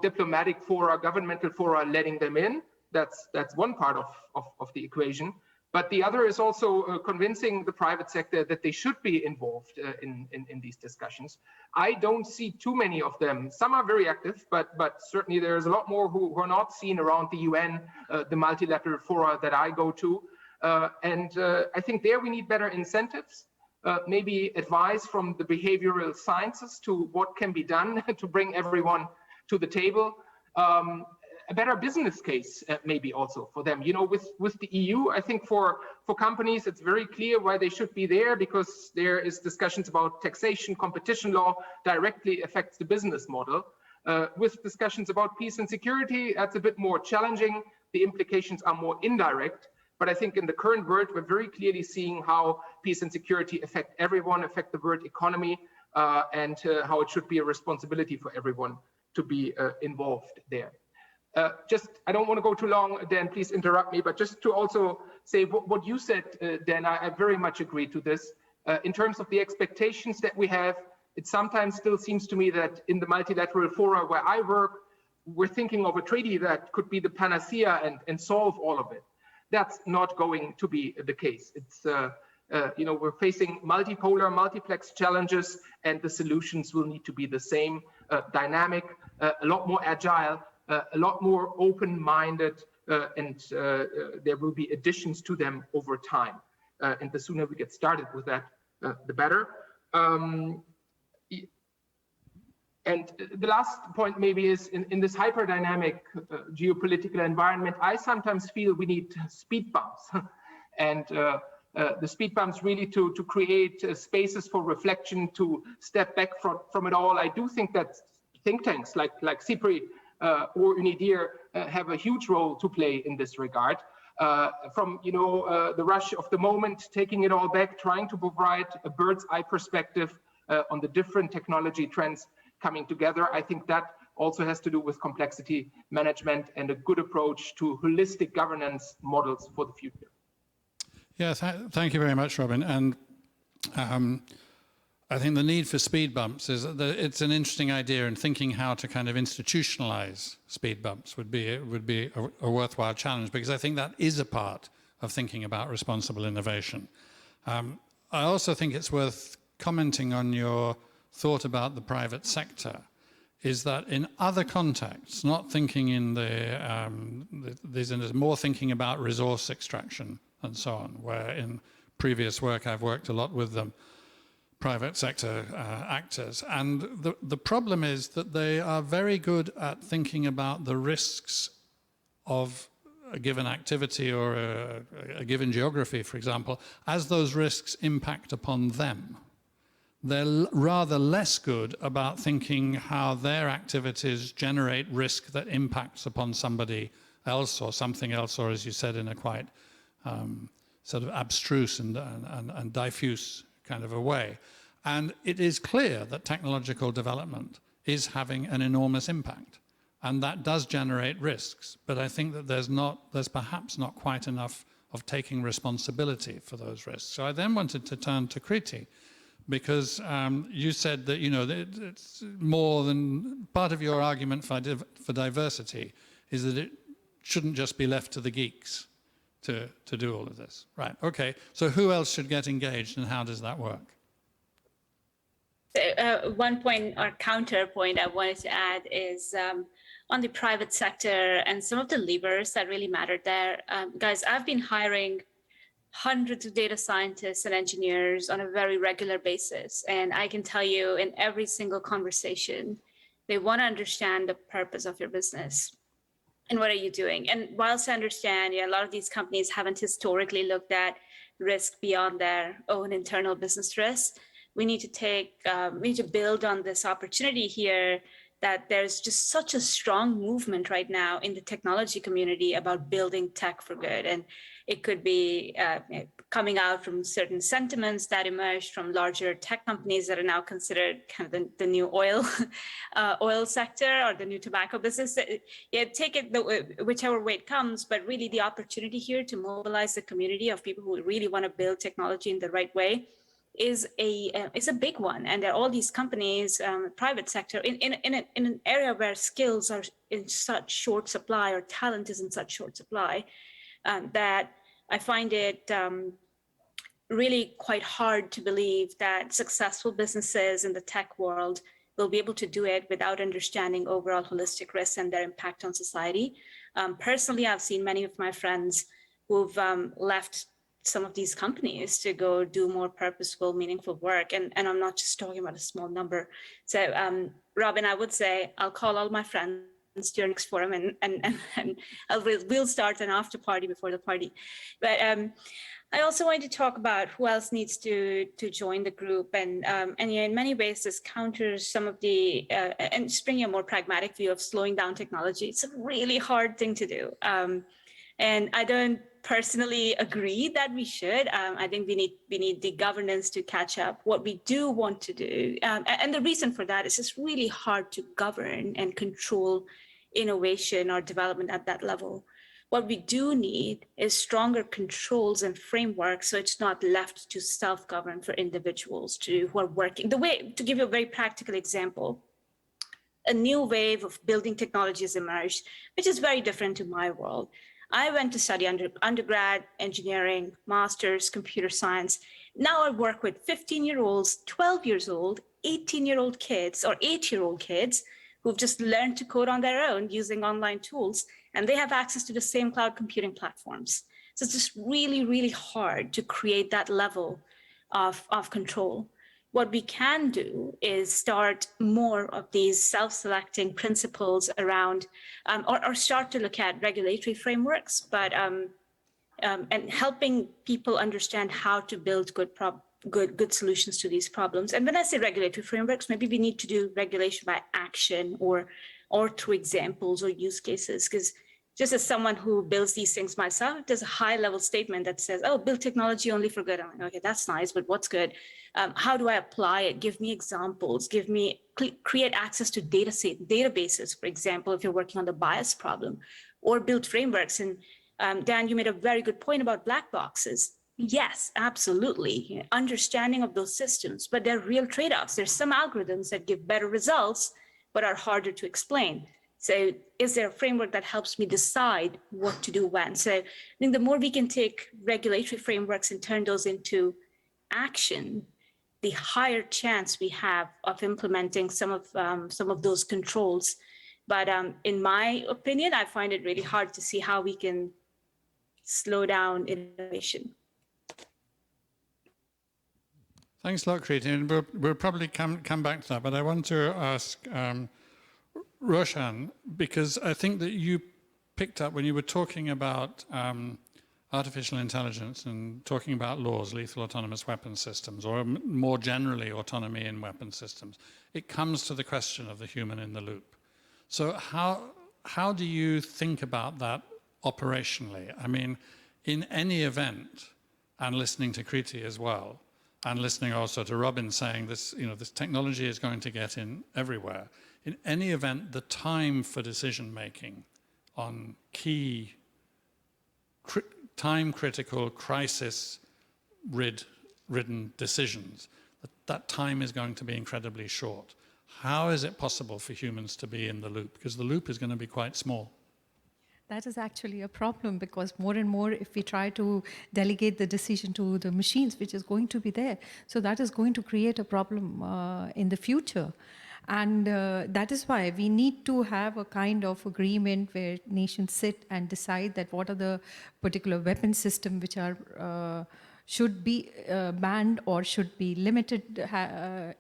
diplomatic fora, governmental fora, letting them in. That's one part of the equation. But the other is also convincing the private sector that they should be involved in these discussions. I don't see too many of them. Some are very active, but certainly there's a lot more who are not seen around the UN, the multilateral fora that I go to. And I think there we need better incentives, maybe advice from the behavioral sciences to what can be done to bring everyone to the table. A better business case, maybe also for them. With the EU, I think for companies, it's very clear why they should be there, because there is discussions about taxation, competition law directly affects the business model. With discussions about peace and security, that's a bit more challenging. The implications are more indirect. But I think in the current world, we're very clearly seeing how peace and security affect everyone, affect the world economy, and how it should be a responsibility for everyone to be involved there. I don't want to go too long, Dan, please interrupt me, but just to also say what you said, Dan, I very much agree to this. In terms of the expectations that we have, it sometimes still seems to me that in the multilateral fora where I work, we're thinking of a treaty that could be the panacea and solve all of it. That's not going to be the case. It's, we're facing multipolar, multiplex challenges, and the solutions will need to be the same, dynamic, a lot more agile, a lot more open-minded, and there will be additions to them over time. And the sooner we get started with that, the better. And the last point maybe is in this hyper-dynamic geopolitical environment, I sometimes feel we need speed bumps. And the speed bumps really to create spaces for reflection, to step back from it all. I do think that think tanks like CIPRI or UNIDIR have a huge role to play in this regard. From the rush of the moment, taking it all back, trying to provide a bird's eye perspective on the different technology trends coming together. I think that also has to do with complexity management and a good approach to holistic governance models for the future. Yeah, thank you very much, Robin. And I think the need for speed bumps is that it's an interesting idea, and thinking how to kind of institutionalize speed bumps would be a worthwhile challenge, because I think that is a part of thinking about responsible innovation. I also think it's worth commenting on your thought about the private sector, is that in other contexts, not thinking in there's more thinking about resource extraction and so on, where in previous work I've worked a lot with them, private sector actors. And the problem is that they are very good at thinking about the risks of a given activity or a given geography, for example, as those risks impact upon them. They're rather less good about thinking how their activities generate risk that impacts upon somebody else or something else, or as you said, in a quite sort of abstruse and diffuse kind of a way. And it is clear that technological development is having an enormous impact, and that does generate risks. But I think that there's perhaps not quite enough of taking responsibility for those risks. So I then wanted to turn to Kriti, because you said that it's more than part of your argument for diversity is that it shouldn't just be left to the geeks to do all of this. Right, okay. So who else should get engaged, and how does that work? One point or counterpoint I wanted to add is on the private sector and some of the levers that really matter there. Guys, I've been hiring hundreds of data scientists and engineers on a very regular basis. And I can tell you in every single conversation, They want to understand the purpose of your business. And what are you doing? And whilst I understand, a lot of these companies haven't historically looked at risk beyond their own internal business risks, we need to build on this opportunity here, that there's just such a strong movement right now in the technology community about building tech for good. And it could be coming out from certain sentiments that emerged from larger tech companies that are now considered kind of the new oil sector or the new tobacco business. Take it whichever way it comes, but really the opportunity here to mobilize the community of people who really want to build technology in the right way is a big one. And there are all these companies, private sector, in an area where skills are in such short supply, or talent is in such short supply, that I find it really quite hard to believe that successful businesses in the tech world will be able to do it without understanding overall holistic risks and their impact on society. Personally, I've seen many of my friends who've left some of these companies to go do more purposeful, meaningful work. And I'm not just talking about a small number. So Robin, I would say I'll call all my friends during next forum and we'll start an after party before the party. But I also wanted to talk about who else needs to join the group. And in many ways, this counters some of the, and just bringing a more pragmatic view of slowing down technology. It's a really hard thing to do. And I don't personally agree that we should. I think we need the governance to catch up. What we do want to do, and the reason for that is it's really hard to govern and control innovation or development at that level. What we do need is stronger controls and frameworks, so it's not left to self-govern for individuals who are working. To give you a very practical example, a new wave of building technology has emerged, which is very different to my world. I went to study undergrad engineering, master's, computer science. Now I work with 15-year-olds, 12 years old, 18-year-old kids, or 8-year-old kids who've just learned to code on their own using online tools, and they have access to the same cloud computing platforms. So it's just really, really hard to create that level of control. What we can do is start more of these self-selecting principles around, or start to look at regulatory frameworks, but and helping people understand how to build good solutions to these problems. And when I say regulatory frameworks, maybe we need to do regulation by action or through examples or use cases, because just as someone who builds these things myself, there's a high-level statement that says, oh, build technology only for good. I'm like, okay, that's nice, but what's good? How do I apply it? Give me examples, create access to databases, for example, if you're working on the bias problem, or build frameworks. And Dan, you made a very good point about black boxes. Yes, absolutely. Understanding of those systems, but there are real trade-offs. There's some algorithms that give better results, but are harder to explain. So is there a framework that helps me decide what to do when? So I think the more we can take regulatory frameworks and turn those into action, the higher chance we have of implementing some of those controls. But in my opinion, I find it really hard to see how we can slow down innovation. Thanks a lot, Kriti. And we'll probably come back to that, but I want to ask Roshan, because I think that you picked up when you were talking about artificial intelligence and talking about laws, lethal autonomous weapon systems, or more generally autonomy in weapon systems, it comes to the question of the human in the loop. So how do you think about that operationally? I mean, in any event, and listening to Kriti as well, and listening also to Robin saying this, this technology is going to get in everywhere. In any event, the time for decision-making on key time-critical, crisis-ridden decisions, that time is going to be incredibly short. How is it possible for humans to be in the loop? Because the loop is going to be quite small. That is actually a problem, because more and more, if we try to delegate the decision to the machines, which is going to be there, so that is going to create a problem in the future. And that is why we need to have a kind of agreement where nations sit and decide that what are the particular weapon systems which are should be banned or should be limited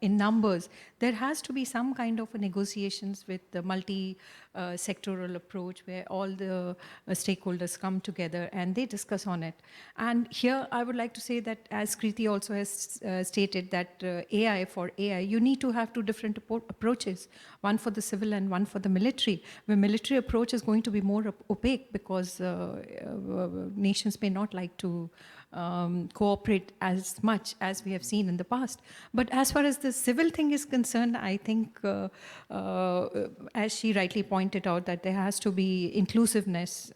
in numbers, there has to be some kind of a negotiations with the multi-sectoral approach where all the stakeholders come together and they discuss on it. And here I would like to say that, as Kriti also has stated, that AI for AI, you need to have two different approaches, one for the civil and one for the military. The military approach is going to be more opaque because nations may not like to cooperate as much as we have seen in the past. But as far as the civil thing is concerned, I think, as she rightly pointed out, that there has to be inclusiveness.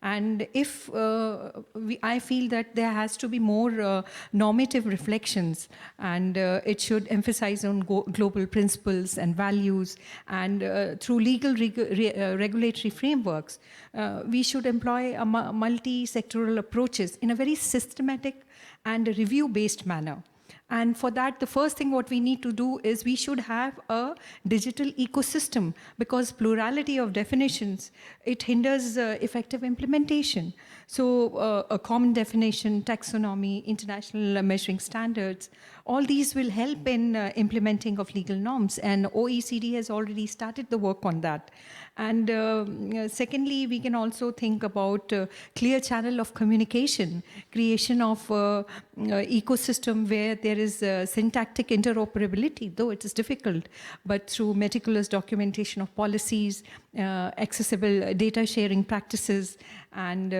And if I feel that there has to be more normative reflections, and it should emphasize on global principles and values, and through legal regulatory frameworks, we should employ a multi-sectoral approaches in a very systematic and review-based manner. And for that, the first thing what we need to do is we should have a digital ecosystem, because plurality of definitions, it hinders effective implementation. So a common definition, taxonomy, international measuring standards, all these will help in implementing of legal norms. And OECD has already started the work on that. And secondly, we can also think about clear channel of communication, creation of ecosystem where there is syntactic interoperability, though it is difficult, but through meticulous documentation of policies, accessible data sharing practices, and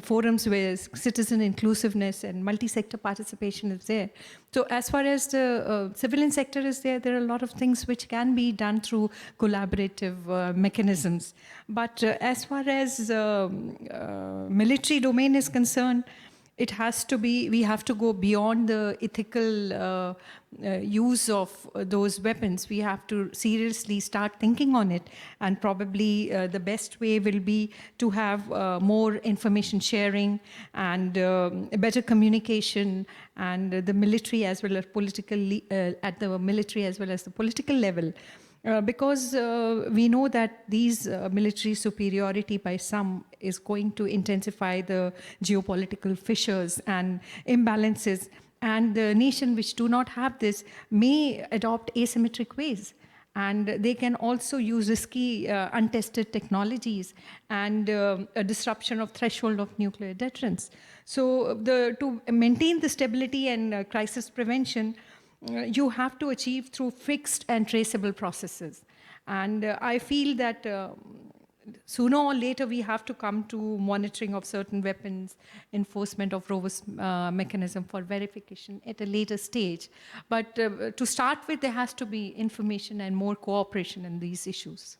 forums where citizen inclusiveness and multi-sector participation is there. So as far as the civilian sector is there, there are a lot of things which can be done through collaborative mechanisms. But as far as military domain is concerned, it has to be, we have to go beyond the ethical use of those weapons. We have to seriously start thinking on it. And probably the best way will be to have more information sharing and better communication, and the military as well as political, at the military as well as the political level. Because we know that these military superiority by some is going to intensify the geopolitical fissures and imbalances, and the nation which do not have this may adopt asymmetric ways, and they can also use risky, untested technologies and a disruption of threshold of nuclear deterrence. So to maintain the stability and crisis prevention, you have to achieve through fixed and traceable processes. And I feel that sooner or later we have to come to monitoring of certain weapons, enforcement of robust mechanism for verification at a later stage. But to start with, there has to be information and more cooperation in these issues.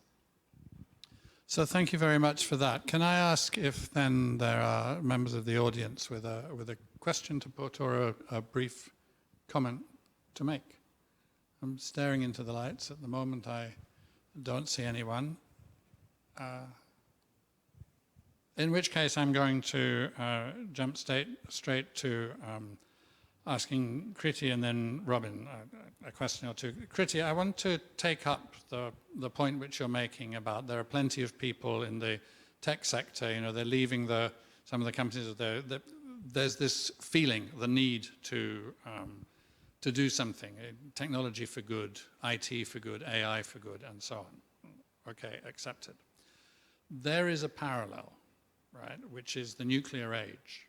So thank you very much for that. Can I ask if then there are members of the audience with a question to put or a brief comment to make? I'm staring into the lights. At the moment, I don't see anyone. In which case, I'm going to jump straight to asking Kriti and then Robin a question or two. Kriti, I want to take up the point which you're making about there are plenty of people in the tech sector, you know, they're leaving some of the companies, there's this feeling, the need to do something, technology for good, IT for good, AI for good, and so on. Okay, accepted. There is a parallel, right, which is the nuclear age,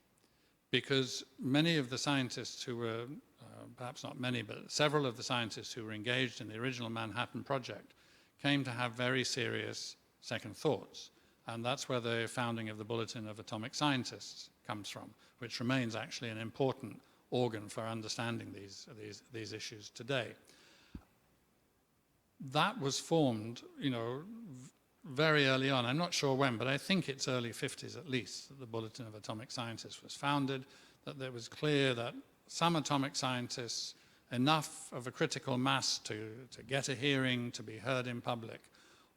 because many of the scientists who were, perhaps not many, but several of the scientists who were engaged in the original Manhattan Project came to have very serious second thoughts. And that's where the founding of the Bulletin of Atomic Scientists comes from, which remains actually an important organ for understanding these issues today. That was formed, you know, very early on. I'm not sure when, but I think it's early 50s at least that the Bulletin of Atomic Scientists was founded, that it was clear that some atomic scientists, enough of a critical mass to get a hearing, to be heard in public,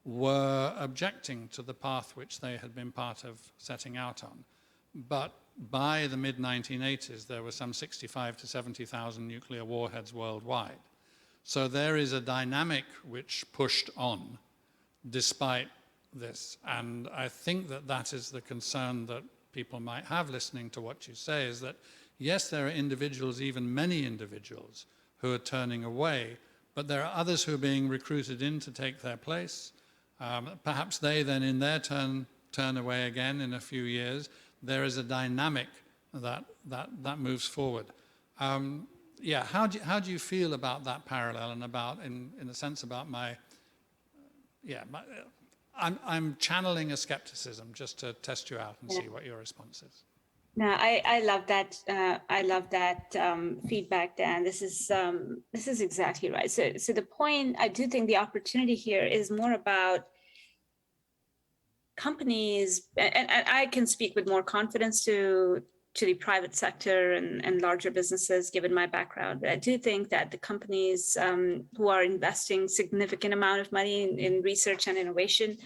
were objecting to the path which they had been part of setting out on. But by the mid-1980s, there were some 65 to 70,000 nuclear warheads worldwide. So there is a dynamic which pushed on despite this. And I think that that is the concern that people might have listening to what you say, is that Yes, there are individuals, even many individuals, who are turning away, but there are others who are being recruited in to take their place. Perhaps they then in their turn turn away again in a few years. There is a dynamic that moves forward. Yeah, how do you feel about that parallel and about, in a sense, about my, I'm channeling a skepticism just to test you out and see what your response is. No, I love that. I love that feedback, Dan. This is exactly right. So the point, I do think the opportunity here is more about companies, and I can speak with more confidence to the private sector and larger businesses, given my background. But I do think that the companies who are investing significant amount of money in research and innovation,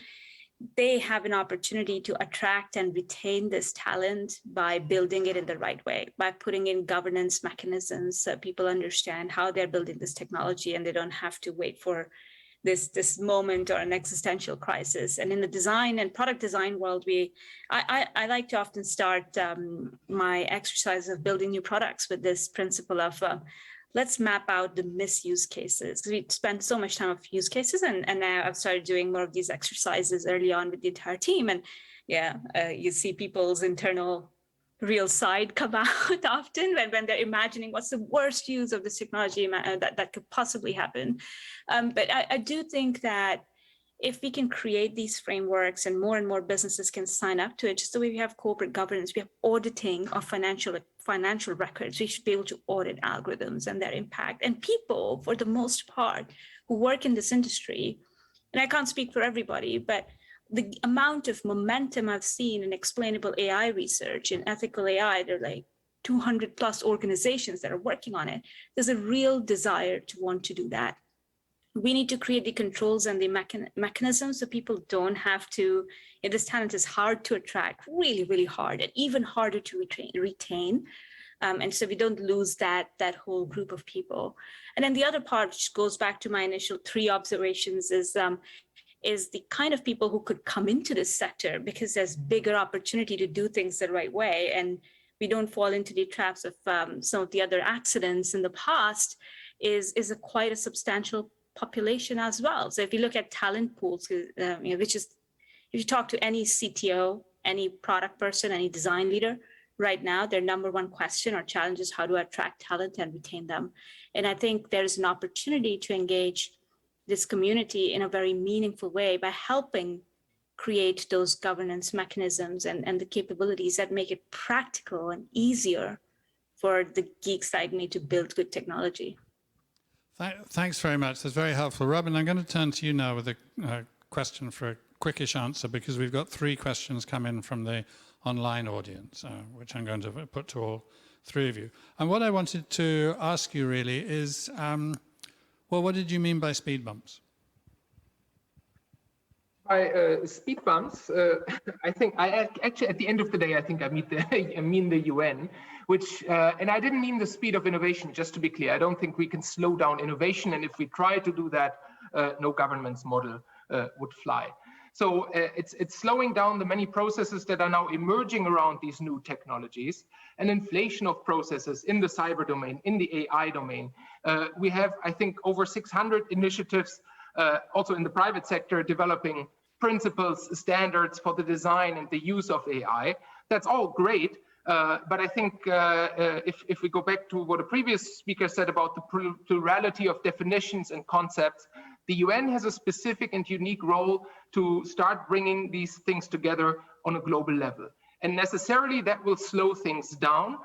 they have an opportunity to attract and retain this talent by building it in the right way, by putting in governance mechanisms so people understand how they're building this technology and they don't have to wait for this moment or an existential crisis. And in the design and product design world, I like to often start my exercise of building new products with this principle of let's map out the misuse cases. We spend so much time of use cases, and now I've started doing more of these exercises early on with the entire team. And you see people's internal real side come out often when they're imagining what's the worst use of this technology that could possibly happen. But I do think that if we can create these frameworks and more businesses can sign up to it, just the way we have corporate governance, we have auditing of financial records, we should be able to audit algorithms and their impact. And people, for the most part, who work in this industry, and I can't speak for everybody, but the amount of momentum I've seen in explainable AI research and ethical AI, there are like 200 plus organizations that are working on it. There's a real desire to want to do that. We need to create the controls and the mechanisms so people don't have to, this talent is hard to attract, really, really hard, and even harder to retain. And so we don't lose that whole group of people. And then the other part, which goes back to my initial 3 observations, is the kind of people who could come into this sector because there's bigger opportunity to do things the right way. And we don't fall into the traps of some of the other accidents in the past is quite a substantial population as well. So if you look at talent pools, which is, if you talk to any CTO, any product person, any design leader, right now, their number one question or challenge is how to attract talent and retain them. And I think there's an opportunity to engage this community in a very meaningful way by helping create those governance mechanisms and the capabilities that make it practical and easier for the geeks like me to build good technology. Thanks very much. That's very helpful. Robin, I'm going to turn to you now with a question for a quickish answer, because we've got 3 questions come in from the online audience, which I'm going to put to all 3 of you. And what I wanted to ask you really is, well, what did you mean by speed bumps? By speed bumps, I think actually at the end of the day, I think I mean the UN, which and I didn't mean the speed of innovation. Just to be clear, I don't think we can slow down innovation, and if we try to do that, no government's model would fly. So it's slowing down the many processes that are now emerging around these new technologies, and inflation of processes in the cyber domain, in the AI domain. We have, I think, over 600 initiatives, also in the private sector, developing principles, standards for the design and the use of AI. That's all great, but I think if we go back to what a previous speaker said about the plurality of definitions and concepts, the UN has a specific and unique role to start bringing these things together on a global level. And necessarily that will slow things down,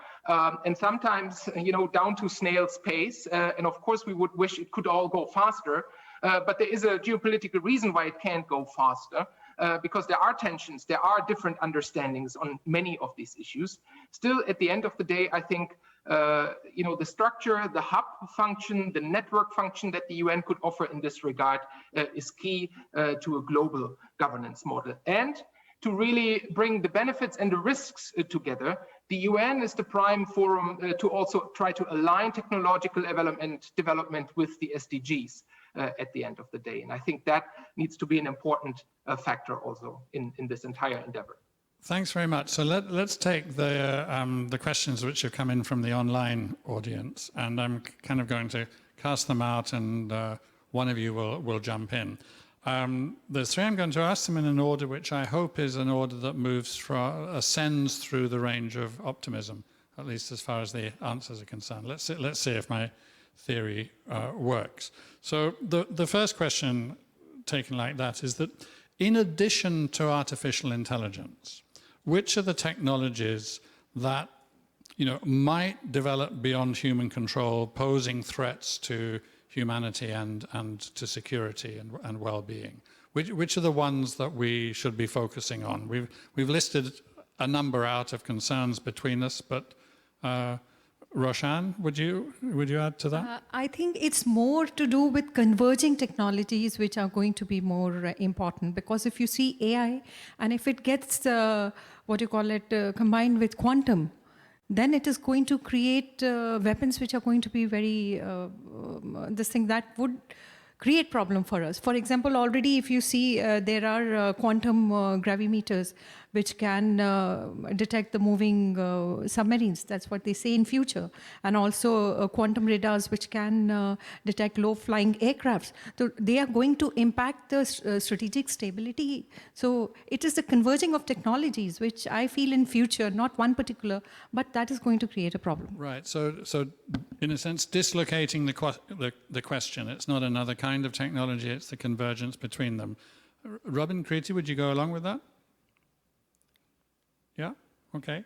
and sometimes, down to snail's pace. And of course, we would wish it could all go faster, but there is a geopolitical reason why it can't go faster, because there are tensions, there are different understandings on many of these issues. Still, at the end of the day, I think the structure, the hub function, the network function that the UN could offer in this regard is key to a global governance model. And to really bring the benefits and the risks together, the UN is the prime forum to also try to align technological development with the SDGs at the end of the day. And I think that needs to be an important factor also in this entire endeavor. Thanks very much. So let's take the questions which have come in from the online audience, and I'm kind of going to cast them out, and one of you will jump in. There's three. I'm going to ask them in an order which I hope is an order that ascends through the range of optimism, at least as far as the answers are concerned. Let's see if my theory works. So the first question taken like that is that in addition to artificial intelligence, which are the technologies that might develop beyond human control, posing threats to humanity and to security and well-being? Which are the ones that we should be focusing on? We've listed a number out of concerns between us, but Roshan, would you add to that? I think it's more to do with converging technologies which are going to be more important, because if you see AI and if it gets combined with quantum, then it is going to create weapons which are going to be very this thing that would create problem for us. For example, already if you see there are quantum gravimeters which can detect the moving submarines. That's what they say in future. And also quantum radars which can detect low-flying aircrafts. So they are going to impact the strategic stability. So it is the converging of technologies which I feel in future, not one particular, but that is going to create a problem. Right. So in a sense, dislocating the question. It's not another kind of technology. It's the convergence between them. Robin, Kriti, would you go along with that? Yeah. Okay.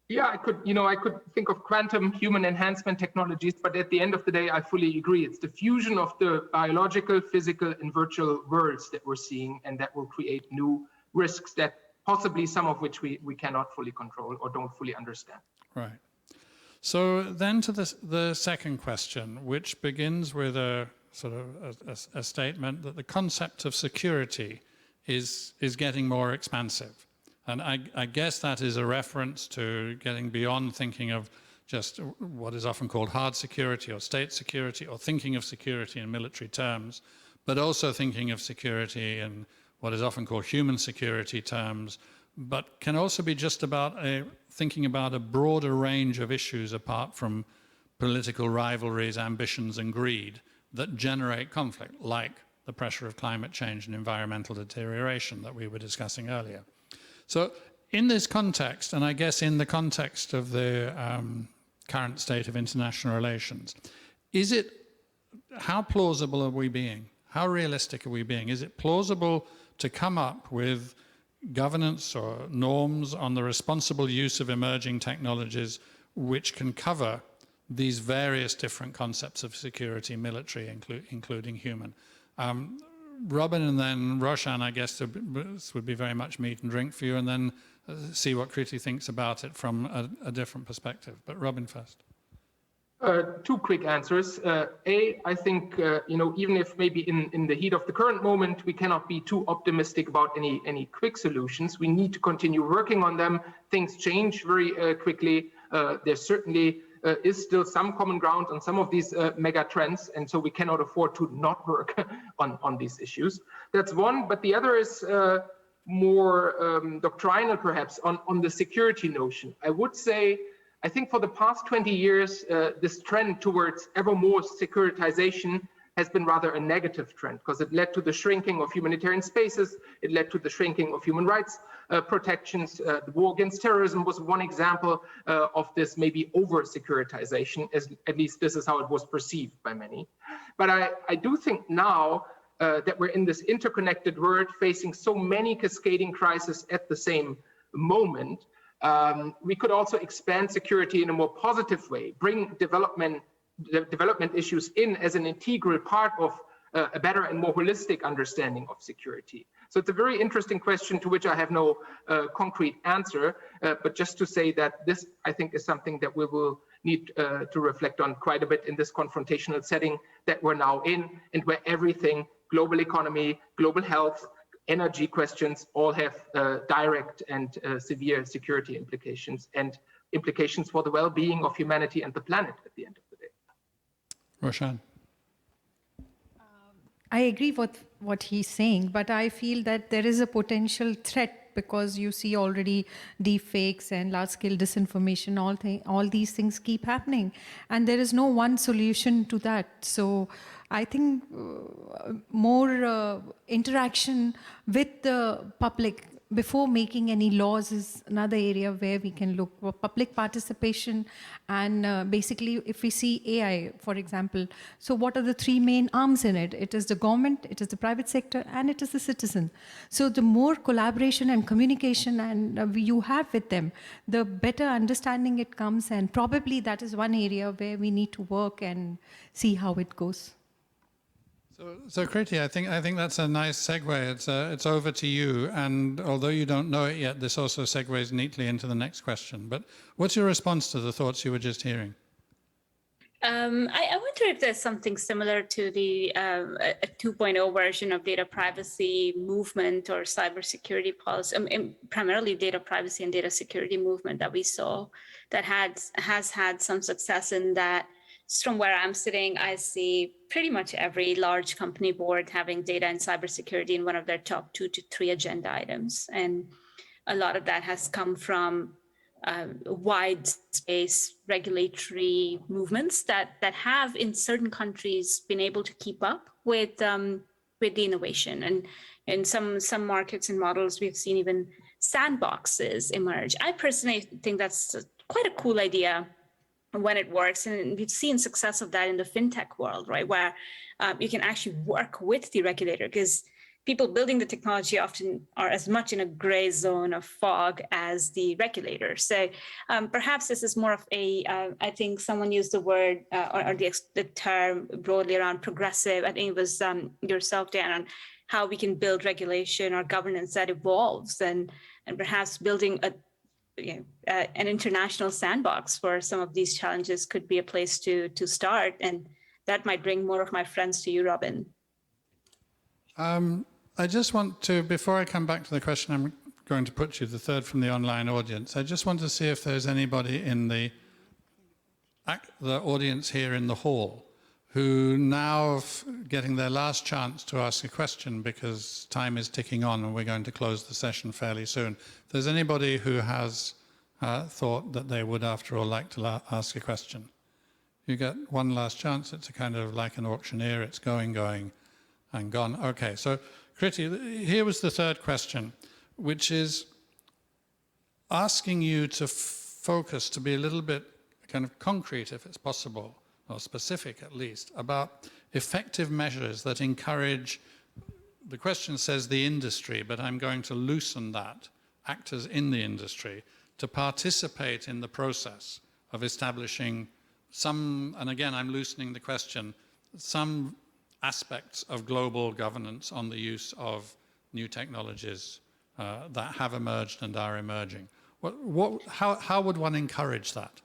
Yeah, I could think of quantum human enhancement technologies, but at the end of the day, I fully agree. It's the fusion of the biological, physical, and virtual worlds that we're seeing, and that will create new risks that possibly some of which we cannot fully control or don't fully understand. Right. So then to the second question, which begins with a sort of a statement that the concept of security is getting more expansive. And I guess that is a reference to getting beyond thinking of just what is often called hard security or state security, or thinking of security in military terms, but also thinking of security in what is often called human security terms, but can also be just about thinking about a broader range of issues apart from political rivalries, ambitions, and greed that generate conflict, like the pressure of climate change and environmental deterioration that we were discussing earlier. So in this context, and I guess in the context of the current state of international relations, how plausible are we being? How realistic are we being? Is it plausible to come up with governance or norms on the responsible use of emerging technologies which can cover these various different concepts of security, military, including human? Robin and then Roshan, I guess this would be very much meat and drink for you, and then see what Kriti thinks about it from a different perspective. But Robin first. Two quick answers. I think, even if maybe in the heat of the current moment, we cannot be too optimistic about any quick solutions. We need to continue working on them. Things change very quickly. There certainly is still some common ground on some of these mega trends, and so we cannot afford to not work on these issues. That's one, but the other is more doctrinal, perhaps, on the security notion. I would say, I think for the past 20 years, this trend towards ever more securitization has been rather a negative trend, because it led to the shrinking of humanitarian spaces, it led to the shrinking of human rights protections. The war against terrorism was one example of this maybe over-securitization, at least this is how it was perceived by many. But I do think now that we're in this interconnected world facing so many cascading crises at the same moment, we could also expand security in a more positive way, bring development issues in as an integral part of a better and more holistic understanding of security. So it's a very interesting question to which I have no concrete answer, but just to say that this, I think, is something that we will need to reflect on quite a bit in this confrontational setting that we're now in, and where everything, global economy, global health, energy questions, all have direct and severe security implications, and implications for the well-being of humanity and the planet at the end of the day. Roshan. I agree with what he's saying, but I feel that there is a potential threat because you see already deep fakes and large-scale disinformation, all these things keep happening. And there is no one solution to that. So I think more interaction with the public before making any laws is another area where we can look for public participation. And basically, if we see AI, for example, so what are the three main arms in it? It is the government, it is the private sector, and it is the citizen. So the more collaboration and communication and you have with them, the better understanding it comes. And probably that is one area where we need to work and see how it goes. So Kriti, I think that's a nice segue. It's over to you. And although you don't know it yet, this also segues neatly into the next question. But what's your response to the thoughts you were just hearing? I wonder if there's something similar to the a 2.0 version of data privacy movement or cybersecurity policy, primarily data privacy and data security movement that we saw that has had some success in that. From where I'm sitting, I see pretty much every large company board having data and cybersecurity in one of their top 2 to 3 agenda items. And a lot of that has come from wide space regulatory movements that have in certain countries been able to keep up with the innovation. And in some markets and models, we've seen even sandboxes emerge. I personally think that's quite a cool idea when it works. And we've seen success of that in the fintech world, right? Where you can actually work with the regulator, because people building the technology often are as much in a gray zone of fog as the regulator. So perhaps this is more of a, I think someone used the word or the term broadly around progressive. I think it was yourself, Dan, on how we can build regulation or governance that evolves, and perhaps building an international sandbox for some of these challenges could be a place to start. And that might bring more of my friends to you, Robin. I just want to, before I come back to the question I'm going to put you, the third from the online audience, I just want to see if there's anybody in the audience here in the hall who now getting their last chance to ask a question, because time is ticking on and we're going to close the session fairly soon. If there's anybody who has thought that they would, after all, like to ask a question, you get one last chance. It's a kind of like an auctioneer. It's going, and gone. Okay, so Kriti, here was the third question, which is asking you to focus, to be a little bit kind of concrete, if it's possible, or specific at least, about effective measures that encourage, the question says the industry, but I'm going to loosen that, actors in the industry, to participate in the process of establishing some, and again I'm loosening the question, some aspects of global governance on the use of new technologies that have emerged and are emerging. How would one encourage that?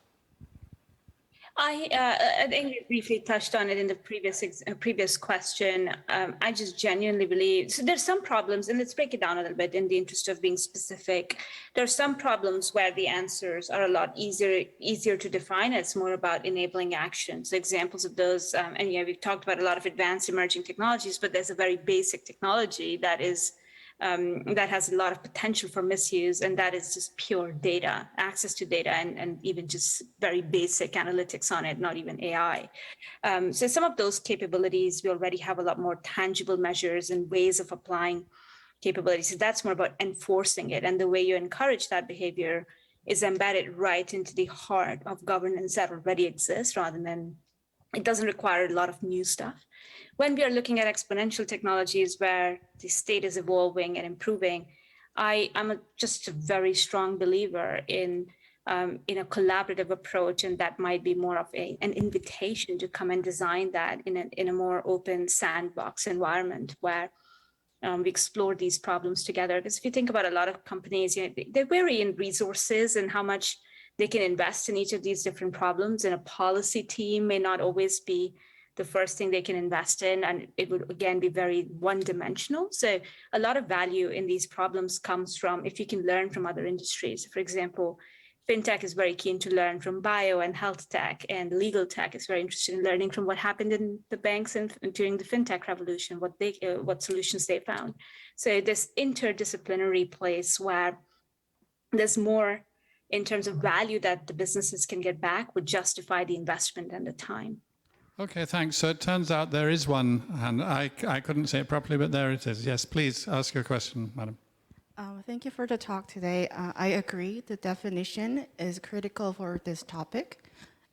I think we briefly touched on it in the previous question. I just genuinely believe, so there's some problems, and let's break it down a little bit in the interest of being specific. There are some problems where the answers are a lot easier to define. It's more about enabling action. So examples of those, and yeah, we've talked about a lot of advanced emerging technologies, but there's a very basic technology that is that has a lot of potential for misuse, and that is just pure data, access to data, and even just very basic analytics on it, not even AI. So some of those capabilities, we already have a lot more tangible measures and ways of applying capabilities. So that's more about enforcing it. And the way you encourage that behavior is embedded right into the heart of governance that already exists, rather than, it doesn't require a lot of new stuff. When we are looking at exponential technologies where the state is evolving and improving, I'm just a very strong believer in a collaborative approach, and that might be more of an invitation to come and design that in a more open sandbox environment where we explore these problems together. Because if you think about a lot of companies, they vary in resources and how much they can invest in each of these different problems, and a policy team may not always be the first thing they can invest in, and it would again be very one-dimensional. So a lot of value in these problems comes from if you can learn from other industries. For example, fintech is very keen to learn from bio and health tech, and legal tech is very interested in learning from what happened in the banks and during the fintech revolution, what solutions they found. So this interdisciplinary place where there's more in terms of value that the businesses can get back would justify the investment and the time. Okay, thanks. So it turns out there is one, and I couldn't say it properly, but there it is. Yes, please ask your question, madam. Thank you for the talk today. I agree the definition is critical for this topic.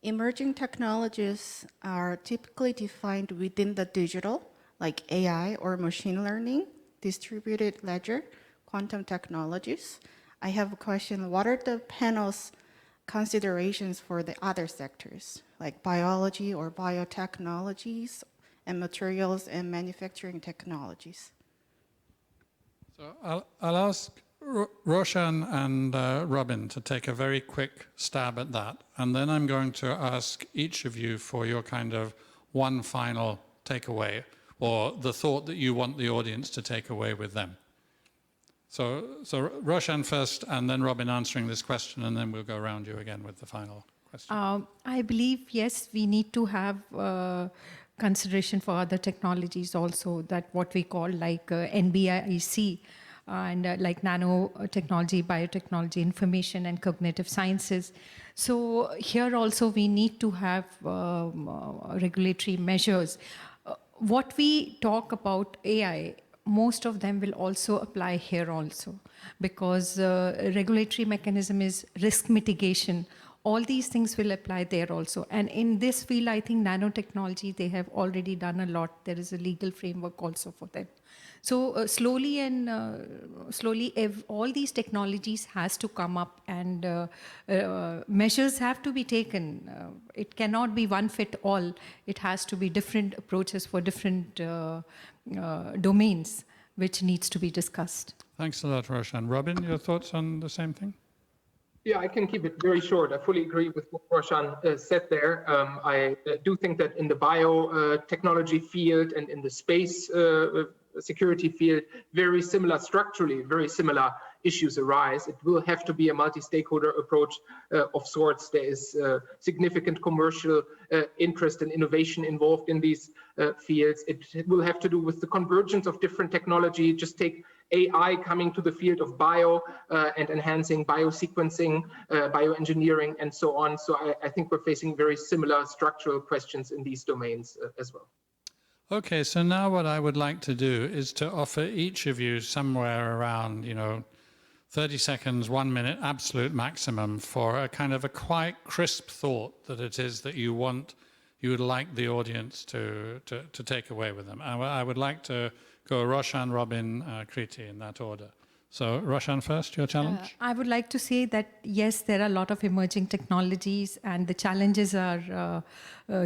Emerging technologies are typically defined within the digital, like AI or machine learning, distributed ledger, quantum technologies. I have a question. What are the panel's considerations for the other sectors, like biology or biotechnologies and materials and manufacturing technologies? So I'll ask Roshan and Robin to take a very quick stab at that. And then I'm going to ask each of you for your kind of one final takeaway, or the thought that you want the audience to take away with them. So Roshan first, and then Robin answering this question, and then we'll go around you again with the final question. I believe, yes, we need to have consideration for other technologies also, that what we call like NBIC, and like nanotechnology, biotechnology, information and cognitive sciences. So here also we need to have regulatory measures. What we talk about AI, most of them will also apply here also, because regulatory mechanism is risk mitigation. All these things will apply there also. And in this field, I think nanotechnology, they have already done a lot. There is a legal framework also for them. So slowly, all these technologies has to come up, and measures have to be taken. It cannot be one fit all. It has to be different approaches for different domains, which needs to be discussed. Thanks a lot, Roshan. Robin, your thoughts on the same thing? Yeah, I can keep it very short. I fully agree with what Roshan said there. I do think that in the biotechnology field and in the space security field, very similar structurally, very similar issues arise. It will have to be a multi-stakeholder approach of sorts. There is significant commercial interest and innovation involved in these fields. It will have to do with the convergence of different technology. Just take AI coming to the field of bio and enhancing biosequencing, bioengineering, and so on. So I think we're facing very similar structural questions in these domains as well. Okay, so now what I would like to do is to offer each of you somewhere around, 30 seconds, 1 minute, absolute maximum, for a kind of a quite crisp thought that it is that you would like the audience to take away with them. I would like to go Roshan, Robin, Kriti in that order. So Roshan first, your challenge? I would like to say that, yes, there are a lot of emerging technologies and the challenges are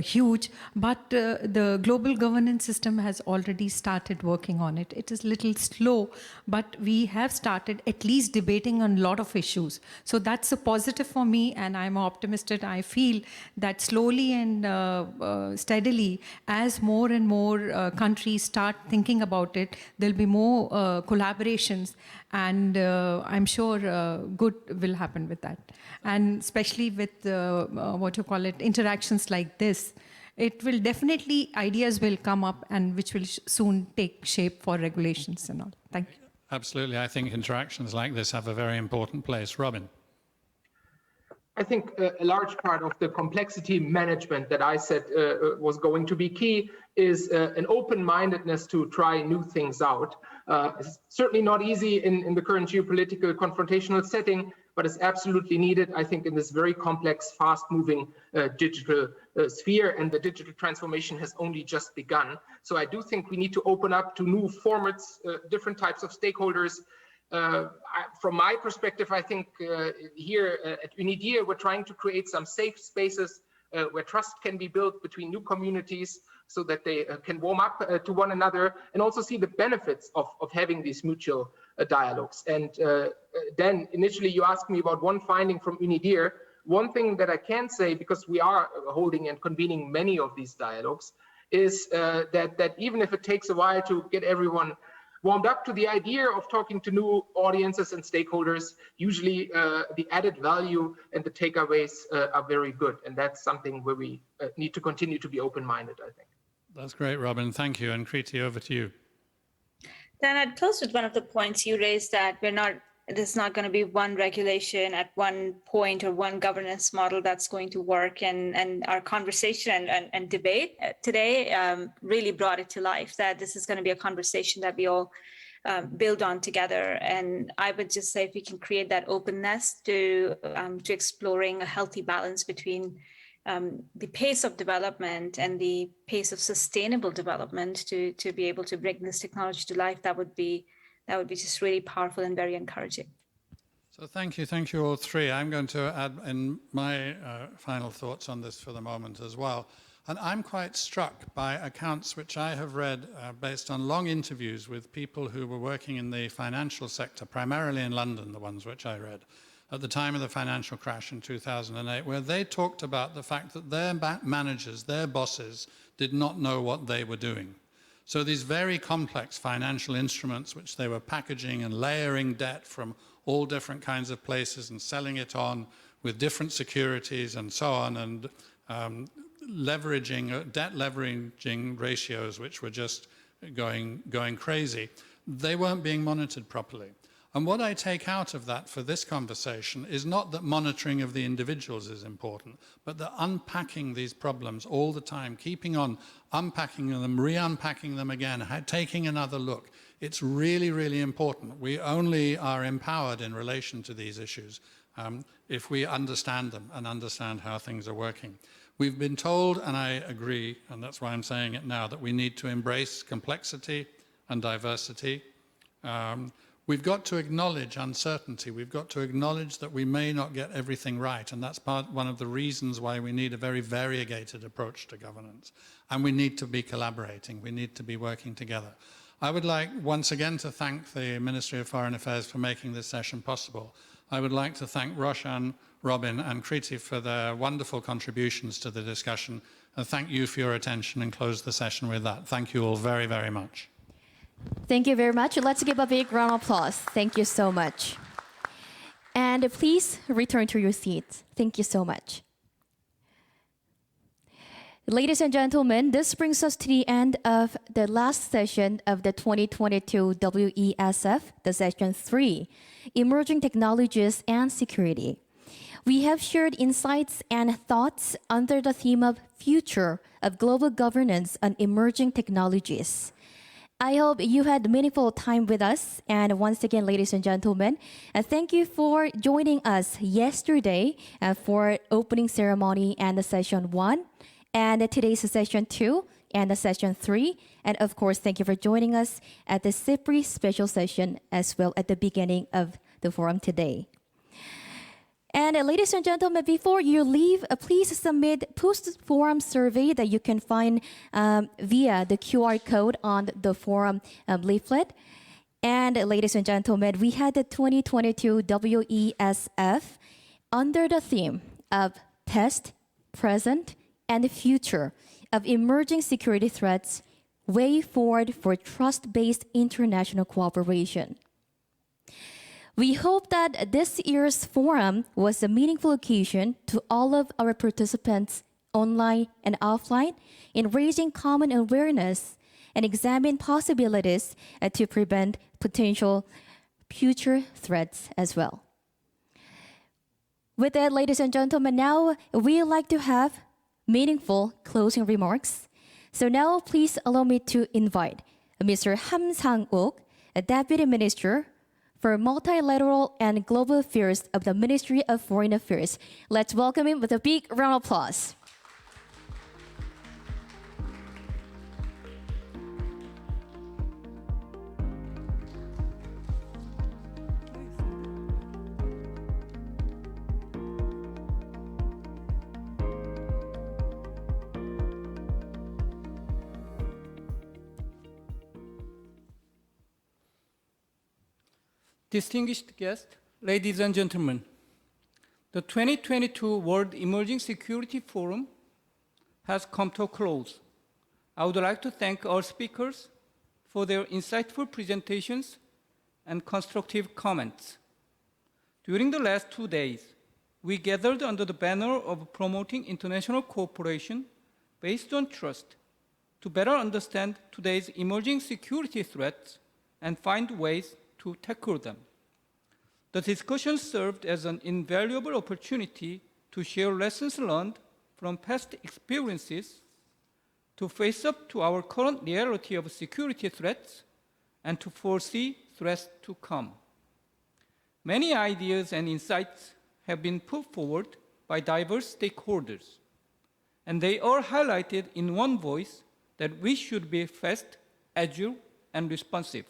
huge, but the global governance system has already started working on it. It is a little slow, but we have started at least debating on a lot of issues. So that's a positive for me, and I'm optimistic. I feel that slowly and steadily, as more and more countries start thinking about it, there'll be more collaborations, and I'm sure good will happen with that. And especially with interactions like this, it will definitely, ideas will come up, and which will soon take shape for regulations and all. Thank you. Absolutely. I think interactions like this have a very important place. Robin? I think a large part of the complexity management that I said was going to be key is an open-mindedness to try new things out. It's certainly not easy in the current geopolitical confrontational setting, but it's absolutely needed, I think, in this very complex, fast-moving digital sphere, and the digital transformation has only just begun. So I do think we need to open up to new formats, different types of stakeholders. From my perspective, I think here at UNIDIR, we're trying to create some safe spaces where trust can be built between new communities so that they can warm up to one another and also see the benefits of having these mutual dialogues. And then initially you asked me about one finding from UNIDIR. One thing that I can say, because we are holding and convening many of these dialogues, is that even if it takes a while to get everyone warmed up to the idea of talking to new audiences and stakeholders. Usually the added value and the takeaways are very good. And that's something where we need to continue to be open-minded, I think. That's great, Robin. Thank you. And Kriti, over to you. Dan, I'd close with one of the points you raised, that there's not going to be one regulation at one point or one governance model that's going to work. And our conversation and debate today really brought it to life, that this is going to be a conversation that we all build on together. And I would just say, if we can create that openness to exploring a healthy balance between the pace of development and the pace of sustainable development to be able to bring this technology to life, that would be just really powerful and very encouraging. So thank you all three. I'm going to add in my final thoughts on this for the moment as well. And I'm quite struck by accounts which I have read based on long interviews with people who were working in the financial sector, primarily in London, the ones which I read, at the time of the financial crash in 2008, where they talked about the fact that their managers, their bosses, did not know what they were doing. So these very complex financial instruments, which they were packaging and layering debt from all different kinds of places and selling it on with different securities and so on, and debt leveraging ratios which were just going crazy, they weren't being monitored properly. And what I take out of that for this conversation is not that monitoring of the individuals is important, but that unpacking these problems all the time, keeping on unpacking them, re-unpacking them again, taking another look. It's really, really important. We only are empowered in relation to these issues if we understand them and understand how things are working. We've been told, and I agree, and that's why I'm saying it now, that we need to embrace complexity and diversity. We've got to acknowledge uncertainty. We've got to acknowledge that we may not get everything right, and that's one of the reasons why we need a very variegated approach to governance. And we need to be collaborating. We need to be working together. I would like once again to thank the Ministry of Foreign Affairs for making this session possible. I would like to thank Roshan, Robin, and Kriti for their wonderful contributions to the discussion, and thank you for your attention, and close the session with that. Thank you all very, very much. Thank you very much. Let's give a big round of applause. Thank you so much. And please return to your seats. Thank you so much. Ladies and gentlemen, this brings us to the end of the last session of the 2022 WESF, the session 3, Emerging Technologies and Security. We have shared insights and thoughts under the theme of Future of Global Governance on Emerging Technologies. I hope you had meaningful time with us. And once again, ladies and gentlemen, thank you for joining us yesterday for opening ceremony and the session 1, and today's session 2 and the session 3. And of course, thank you for joining us at the CIPRI special session as well at the beginning of the forum today. And ladies and gentlemen, before you leave, please submit post-forum survey that you can find via the QR code on the forum leaflet. And ladies and gentlemen, we had the 2022 WESF under the theme of Past, Present, and Future of Emerging Security Threats, Way Forward for Trust-Based International Cooperation. We hope that this year's forum was a meaningful occasion to all of our participants, online and offline, in raising common awareness and examine possibilities to prevent potential future threats as well. With that, ladies and gentlemen, now we'd like to have meaningful closing remarks. So now please allow me to invite Mr. Ham Sang-uk, a Deputy Minister for Multilateral and Global Affairs of the Ministry of Foreign Affairs. Let's welcome him with a big round of applause. Distinguished guests, ladies and gentlemen, the 2022 World Emerging Security Forum has come to a close. I would like to thank our speakers for their insightful presentations and constructive comments. During the last 2 days, we gathered under the banner of promoting international cooperation based on trust to better understand today's emerging security threats and find ways to tackle them. The discussion served as an invaluable opportunity to share lessons learned from past experiences, to face up to our current reality of security threats, and to foresee threats to come. Many ideas and insights have been put forward by diverse stakeholders, and they are highlighted in one voice that we should be fast, agile, and responsive.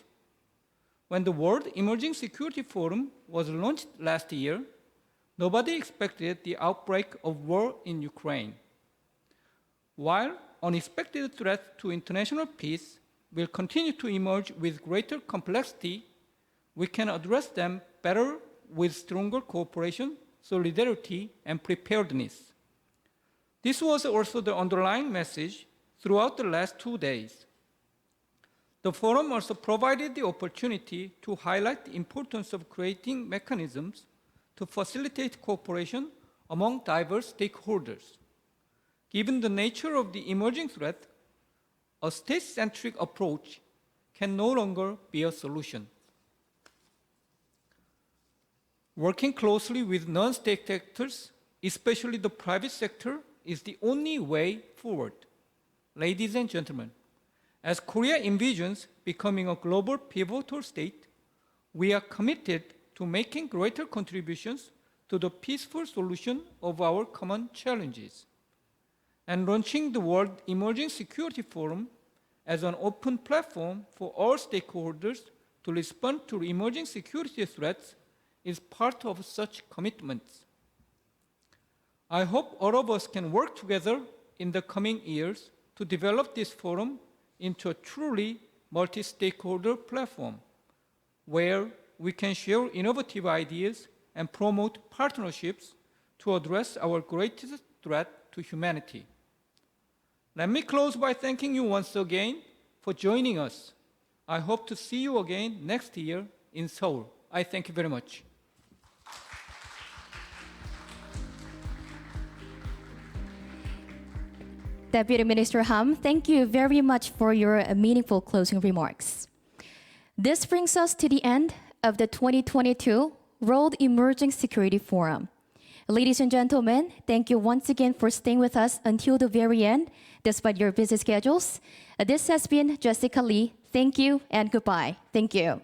When the World Emerging Security Forum was launched last year, nobody expected the outbreak of war in Ukraine. While unexpected threats to international peace will continue to emerge with greater complexity, we can address them better with stronger cooperation, solidarity, and preparedness. This was also the underlying message throughout the last 2 days. The forum also provided the opportunity to highlight the importance of creating mechanisms to facilitate cooperation among diverse stakeholders. Given the nature of the emerging threat, a state-centric approach can no longer be a solution. Working closely with non-state actors, especially the private sector, is the only way forward. Ladies and gentlemen, as Korea envisions becoming a global pivotal state, we are committed to making greater contributions to the peaceful solution of our common challenges. And launching the World Emerging Security Forum as an open platform for all stakeholders to respond to emerging security threats is part of such commitments. I hope all of us can work together in the coming years to develop this forum into a truly multi-stakeholder platform where we can share innovative ideas and promote partnerships to address our greatest threat to humanity. Let me close by thanking you once again for joining us. I hope to see you again next year in Seoul. I thank you very much. Deputy Minister Ham, thank you very much for your meaningful closing remarks. This brings us to the end of the 2022 World Emerging Security Forum. Ladies and gentlemen, thank you once again for staying with us until the very end, despite your busy schedules. This has been Jessica Lee. Thank you and goodbye. Thank you.